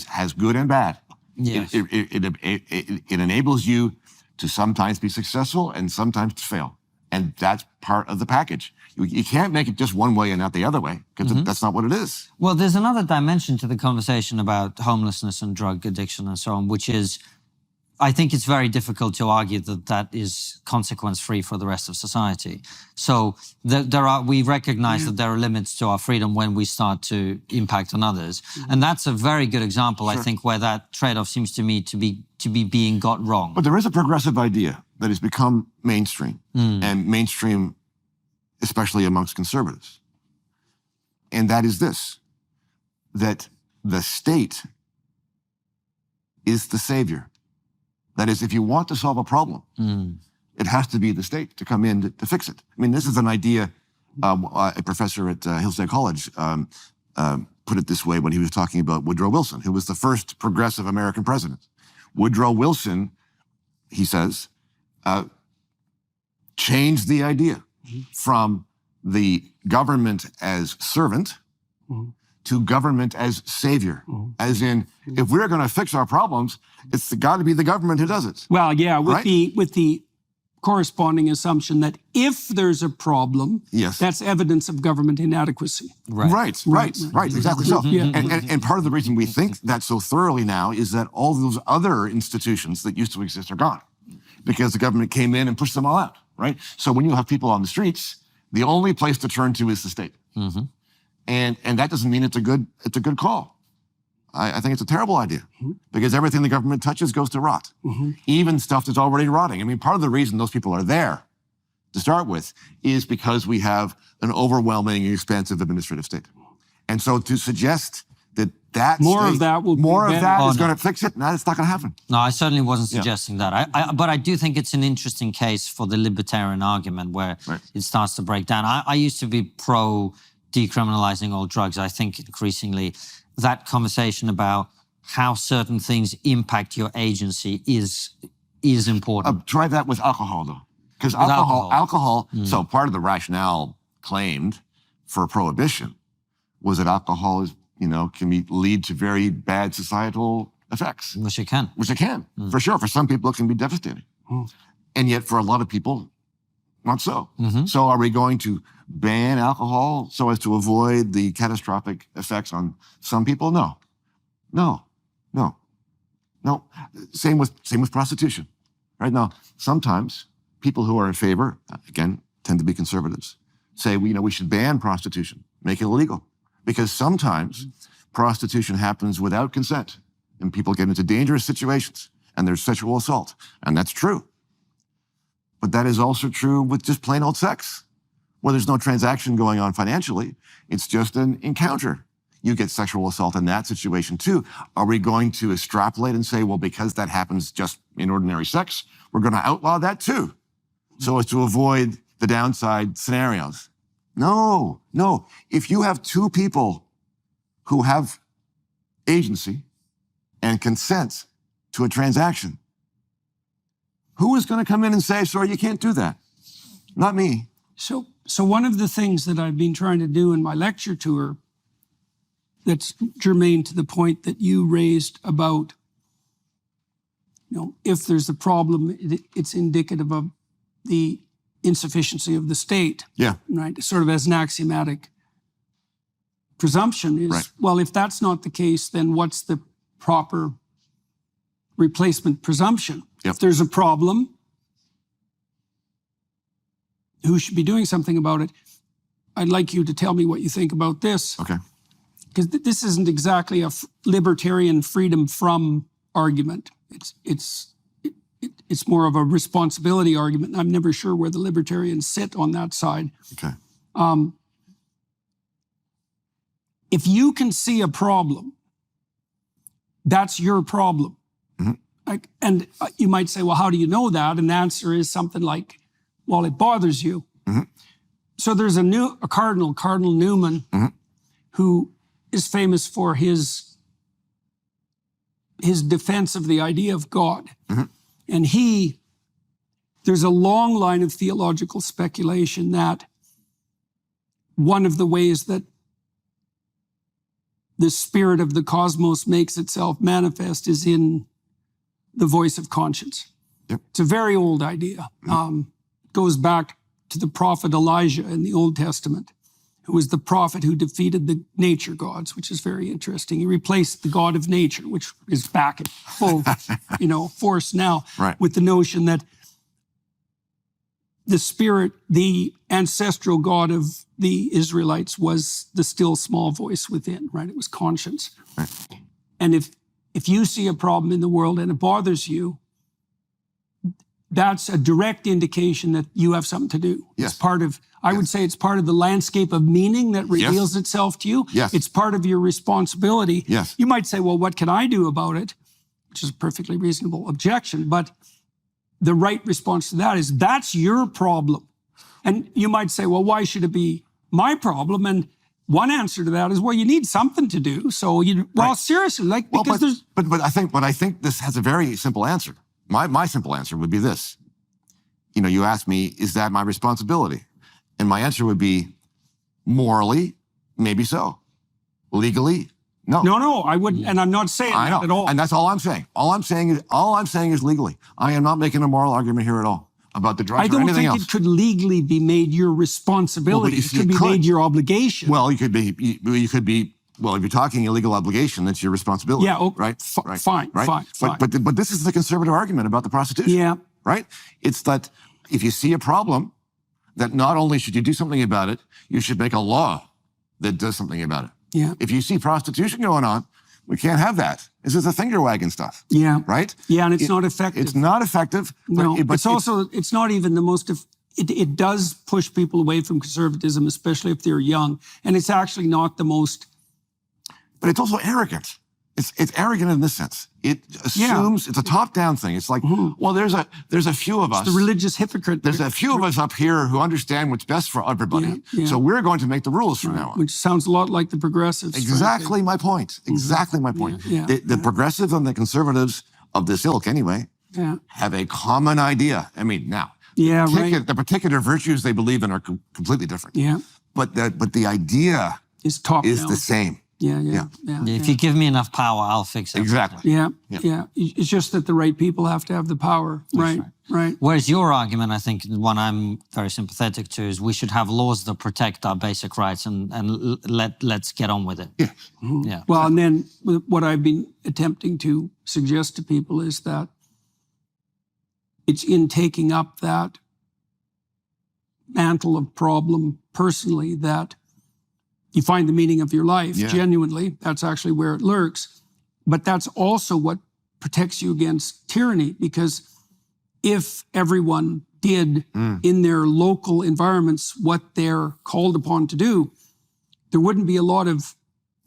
has good and bad. Yes. It enables you to sometimes be successful and sometimes to fail. And that's part of the package. You can't make it just one way and not the other way, because that's not what it is. Well, there's another dimension to the conversation about homelessness and drug addiction and so on, which is, I think it's very difficult to argue that that is consequence-free for the rest of society. So we recognize that there are limits to our freedom when we start to impact on others. And that's a very good example, I think, where that trade-off seems to me to be being got wrong. But there is a progressive idea that has become mainstream, and mainstream especially amongst conservatives. And that is this, that the state is the savior. That is, if you want to solve a problem, it has to be the state to come in to fix it. I mean, this is an idea, a professor at Hillsdale College put it this way when he was talking about Woodrow Wilson, who was the first progressive American president. Woodrow Wilson, he says, changed the idea from the government as servant to government as savior. As in, if we're going to fix our problems, it's got to be the government who does it. Well, yeah, with Right? the corresponding assumption that if there's a problem, Yes. that's evidence of government inadequacy. Right, exactly so. Yeah. And part of the reason we think that so thoroughly now is that all those other institutions that used to exist are gone, because the government came in and pushed them all out, right? So when you have people on the streets, the only place to turn to is the state. And that doesn't mean it's a good call. I think it's a terrible idea, because everything the government touches goes to rot, even stuff that's already rotting. I mean, part of the reason those people are there to start with is because we have an overwhelming and expansive administrative state. And so to suggest that More of state- that will be more of better. that Oh, is no. going to fix it. No, it's not going to happen. No, I certainly wasn't suggesting that. But I do think it's an interesting case for the libertarian argument where it starts to break down. I used to be pro decriminalizing all drugs. I think increasingly that conversation about how certain things impact your agency is important. Try that with alcohol, though. Because alcohol, so part of the rationale claimed for prohibition was that alcohol is, can lead to very bad societal effects. Which it can. Which it can, for sure. For some people, it can be devastating. And yet, for a lot of people, not so. So are we going to ban alcohol so as to avoid the catastrophic effects on some people? No. Same with prostitution. Right now, sometimes people who are in favor, again, tend to be conservatives, say, we should ban prostitution, make it illegal. Because sometimes prostitution happens without consent and people get into dangerous situations and there's sexual assault. And that's true. But that is also true with just plain old sex, where there's no transaction going on financially. It's just an encounter. You get sexual assault in that situation too. Are we going to extrapolate and say, well, because that happens just in ordinary sex, we're going to outlaw that too, so as to avoid the downside scenarios? No. If you have two people who have agency and consent to a transaction, who is going to come in and say, sorry, you can't do that? Not me. So one of the things that I've been trying to do in my lecture tour that's germane to the point that you raised about, if there's a problem, it's indicative of the insufficiency of the state. Yeah. Right? Sort of as an axiomatic presumption is, well, if that's not the case, then what's the proper replacement presumption? Yep. If there's a problem, who should be doing something about it? I'd like you to tell me what you think about this. Okay. Because this isn't exactly a libertarian freedom from argument. It's more of a responsibility argument. I'm never sure where the libertarians sit on that side. Okay. If you can see a problem, that's your problem. And you might say, well, how do you know that? And the answer is something like, well, it bothers you. So there's a Cardinal Newman, who is famous for his defense of the idea of God. And there's a long line of theological speculation that one of the ways that the spirit of the cosmos makes itself manifest is in the voice of conscience. Yep. It's a very old idea. Goes back to the prophet Elijah in the Old Testament, who was the prophet who defeated the nature gods, which is very interesting. He replaced the God of nature, which is back at full, force now, Right. with the notion that the spirit, the ancestral God of the Israelites, was the still small voice within, right? It was conscience. Right. And if you see a problem in the world and it bothers you, that's a direct indication that you have something to do. Yes. It's part of, I would say it's part of the landscape of meaning that reveals itself to you. Yes. It's part of your responsibility. Yes. You might say, well, what can I do about it? Which is a perfectly reasonable objection. But the right response to that is, that's your problem. And you might say, well, why should it be my problem? And one answer to that is, well, you need something to do. So, seriously, because but I think this has a very simple answer. My simple answer would be this. You ask me, is that my responsibility? And my answer would be, morally, maybe so. Legally, no. No, I wouldn't, and I'm not saying I know, that at all. and that's all I'm saying. All I'm saying is legally. I am not making a moral argument here at all about the drugs I or don't anything think else. it could legally be made your responsibility. you It see, could it be could. made your obligation. Well, you could be. Well, if you're talking illegal obligation, that's your responsibility. Yeah, okay, right. Fine. But this is the conservative argument about the prostitution. Yeah. Right. It's that if you see a problem, that not only should you do something about it, you should make a law that does something about it. Yeah. If you see prostitution going on, we can't have that. This is a finger wagging stuff. Yeah. Right. Yeah, and it's not effective. It's not effective. No, but it's not even the most. It does push people away from conservatism, especially if they're young, and it's actually not the most. But it's also arrogant. It's arrogant in this sense. It assumes it's a top-down thing. It's like, well, there's a few of us. The religious hypocrite. There's a few of us up here who understand what's best for everybody. Yeah. So we're going to make the rules from now on. Which sounds a lot like the progressives. Exactly my point. Exactly my point. Yeah. The progressives and the conservatives of this ilk, anyway, Yeah. have a common idea. I mean, now, Yeah, right. the particular virtues they believe in are completely different. Yeah. But the idea Is top is down. the same. Yeah. If you give me enough power, I'll fix it. Exactly. Yeah. It's just that the right people have to have the power. Right. Whereas your argument, I think, the one I'm very sympathetic to, is we should have laws that protect our basic rights and let's get on with it. Yeah. Yeah. Well, and then what I've been attempting to suggest to people is that it's in taking up that mantle of problem personally that you find the meaning of your life. Genuinely. That's actually where it lurks. But that's also what protects you against tyranny, because if everyone did in their local environments what they're called upon to do, there wouldn't be a lot of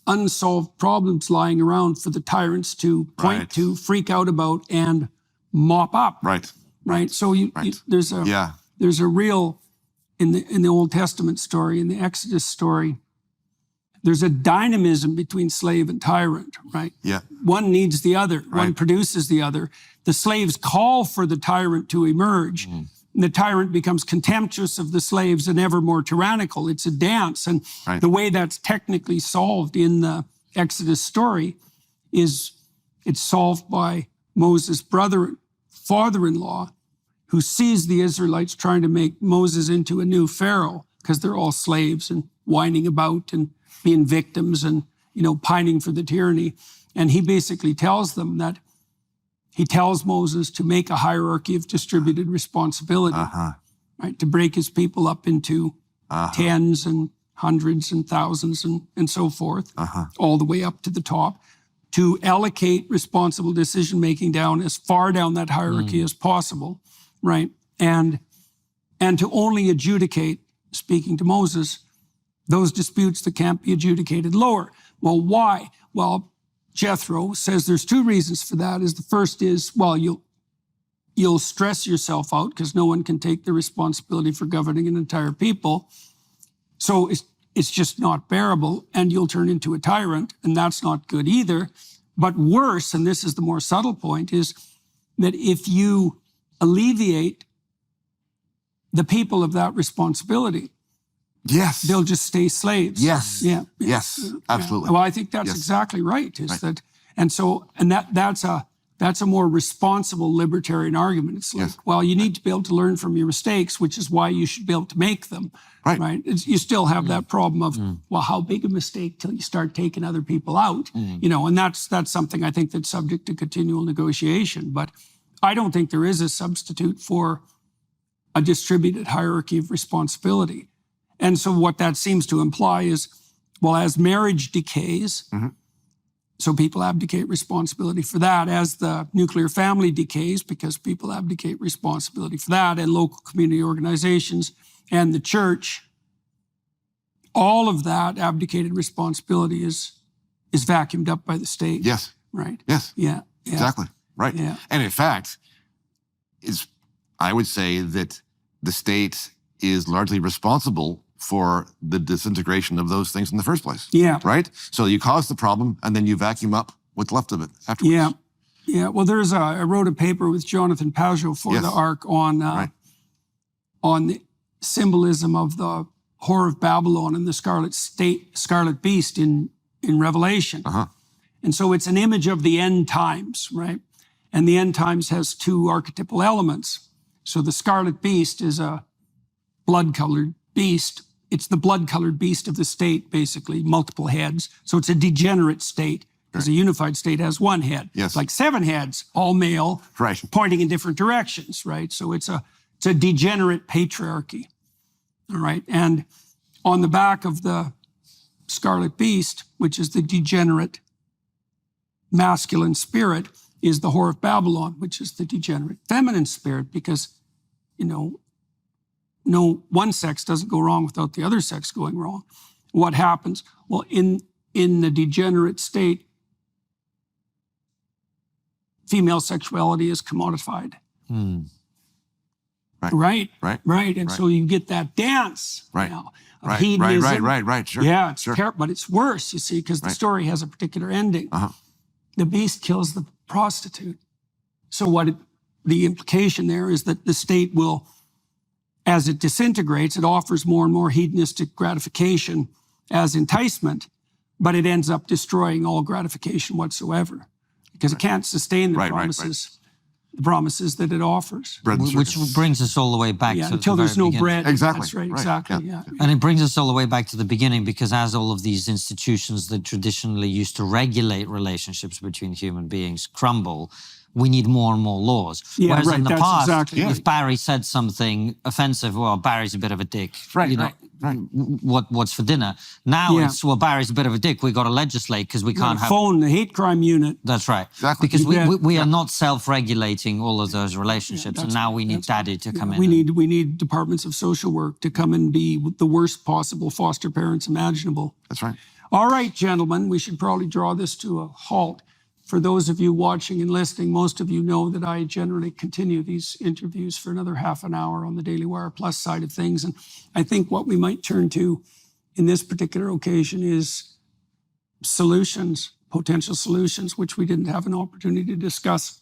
unsolved problems lying around for the tyrants to point to, freak out about, and mop up. Right. So there's a real, in the Old Testament story, in the Exodus story, there's a dynamism between slave and tyrant, right? Yeah. One needs the other. Right. One produces the other. The slaves call for the tyrant to emerge. And the tyrant becomes contemptuous of the slaves and ever more tyrannical. It's a dance. And the way that's technically solved in the Exodus story is it's solved by Moses' father-in-law, who sees the Israelites trying to make Moses into a new Pharaoh because they're all slaves and whining about and being victims and, pining for the tyranny. And he basically tells them that he tells Moses to make a hierarchy of distributed responsibility, right? To break his people up into tens and hundreds and thousands and so forth, all the way up to the top, to allocate responsible decision-making down as far down that hierarchy as possible, right? And to only adjudicate, speaking to Moses, those disputes that can't be adjudicated lower. Well, why? Well, Jethro says there's two reasons for that. The first is, well, you'll stress yourself out because no one can take the responsibility for governing an entire people. So it's just not bearable, and you'll turn into a tyrant, and that's not good either. But worse, and this is the more subtle point, is that if you alleviate the people of that responsibility, Yes. they'll just stay slaves. Yes. Yeah. Yes. Absolutely. Well, I think that's Yes. exactly right. Is Right. that, and that's a more responsible libertarian argument. It's like, Yes. well, you need to be able to learn from your mistakes, which is why you should be able to make them. Right. You still have that problem of, well, how big a mistake till you start taking other people out, and that's something I think that's subject to continual negotiation. But I don't think there is a substitute for a distributed hierarchy of responsibility. And so what that seems to imply is, well, as marriage decays, so people abdicate responsibility for that. As the nuclear family decays, because people abdicate responsibility for that, and local community organizations and the church, all of that abdicated responsibility is vacuumed up by the state. Yes. Right. Yes. Yeah. Exactly. Right. Yeah. And in fact, I would say that the state is largely responsible for the disintegration of those things in the first place. Yeah. Right? So you cause the problem and then you vacuum up what's left of it afterwards. Yeah. Yeah. Well, I wrote a paper with Jonathan Pajot for Yes. the ARC on the symbolism of the Whore of Babylon and the Scarlet Beast in Revelation. And so it's an image of the end times, right? And the end times has two archetypal elements. So the Scarlet Beast is a blood-colored beast. It's the blood-colored beast of the state, basically, multiple heads. So it's a degenerate state, because a unified state has one head. Yes. It's like 7 heads, all male, Right. pointing in different directions, right? So it's a degenerate patriarchy, all right? And on the back of the Scarlet Beast, which is the degenerate masculine spirit, is the Whore of Babylon, which is the degenerate feminine spirit, because, no one sex doesn't go wrong without the other sex going wrong. What happens? Well, in the degenerate state, female sexuality is commodified. Right. Right. And so you get that dance Right. now of Right. hedonism. Right. Sure. Yeah, it's sure. but it's worse, you see, because the story has a particular ending. The beast kills the prostitute. So the implication there is that the state will, as it disintegrates, it offers more and more hedonistic gratification as enticement, but it ends up destroying all gratification whatsoever, because it can't sustain the promises that it offers. Bread and Which circus. brings us all the way back to Until the there's very no beginning. bread. Exactly. That's right. Right. Exactly. Yeah. Yeah. And it brings us all the way back to the beginning, because as all of these institutions that traditionally used to regulate relationships between human beings crumble, we need more and more laws. Yeah, Whereas right, in the that's past, exactly if right. Barry said something offensive, well, Barry's a bit of a dick. Right, You know, right. What's for dinner? Now Yeah. it's, well, Barry's a bit of a dick. We got to legislate because we can't have. Phone the hate crime unit. That's right. Exactly. Because Yeah. we are not self-regulating all of those relationships, and now we need daddy to come in. We need departments of social work to come and be the worst possible foster parents imaginable. That's right. All right, gentlemen, we should probably draw this to a halt. For those of you watching and listening, most of you know that I generally continue these interviews for another half an hour on the Daily Wire Plus side of things. And I think what we might turn to in this particular occasion is solutions, potential solutions, which we didn't have an opportunity to discuss,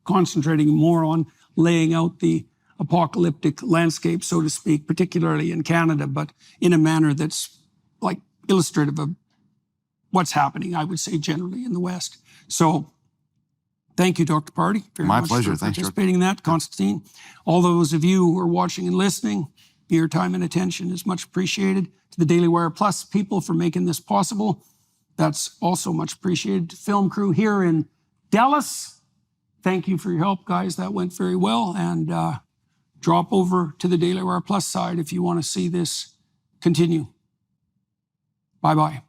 concentrating more on laying out the apocalyptic landscape, so to speak, particularly in Canada, but in a manner that's like illustrative of what's happening, I would say, generally in the West. So thank you, Dr. Pardy, very My much pleasure. for Thanks, George. participating in that. Konstantin, all those of you who are watching and listening, your time and attention is much appreciated. To the Daily Wire Plus people for making this possible, that's also much appreciated. To film crew here in Dallas, thank you for your help, guys. That went very well. And drop over to the Daily Wire Plus side if you want to see this continue. Bye-bye.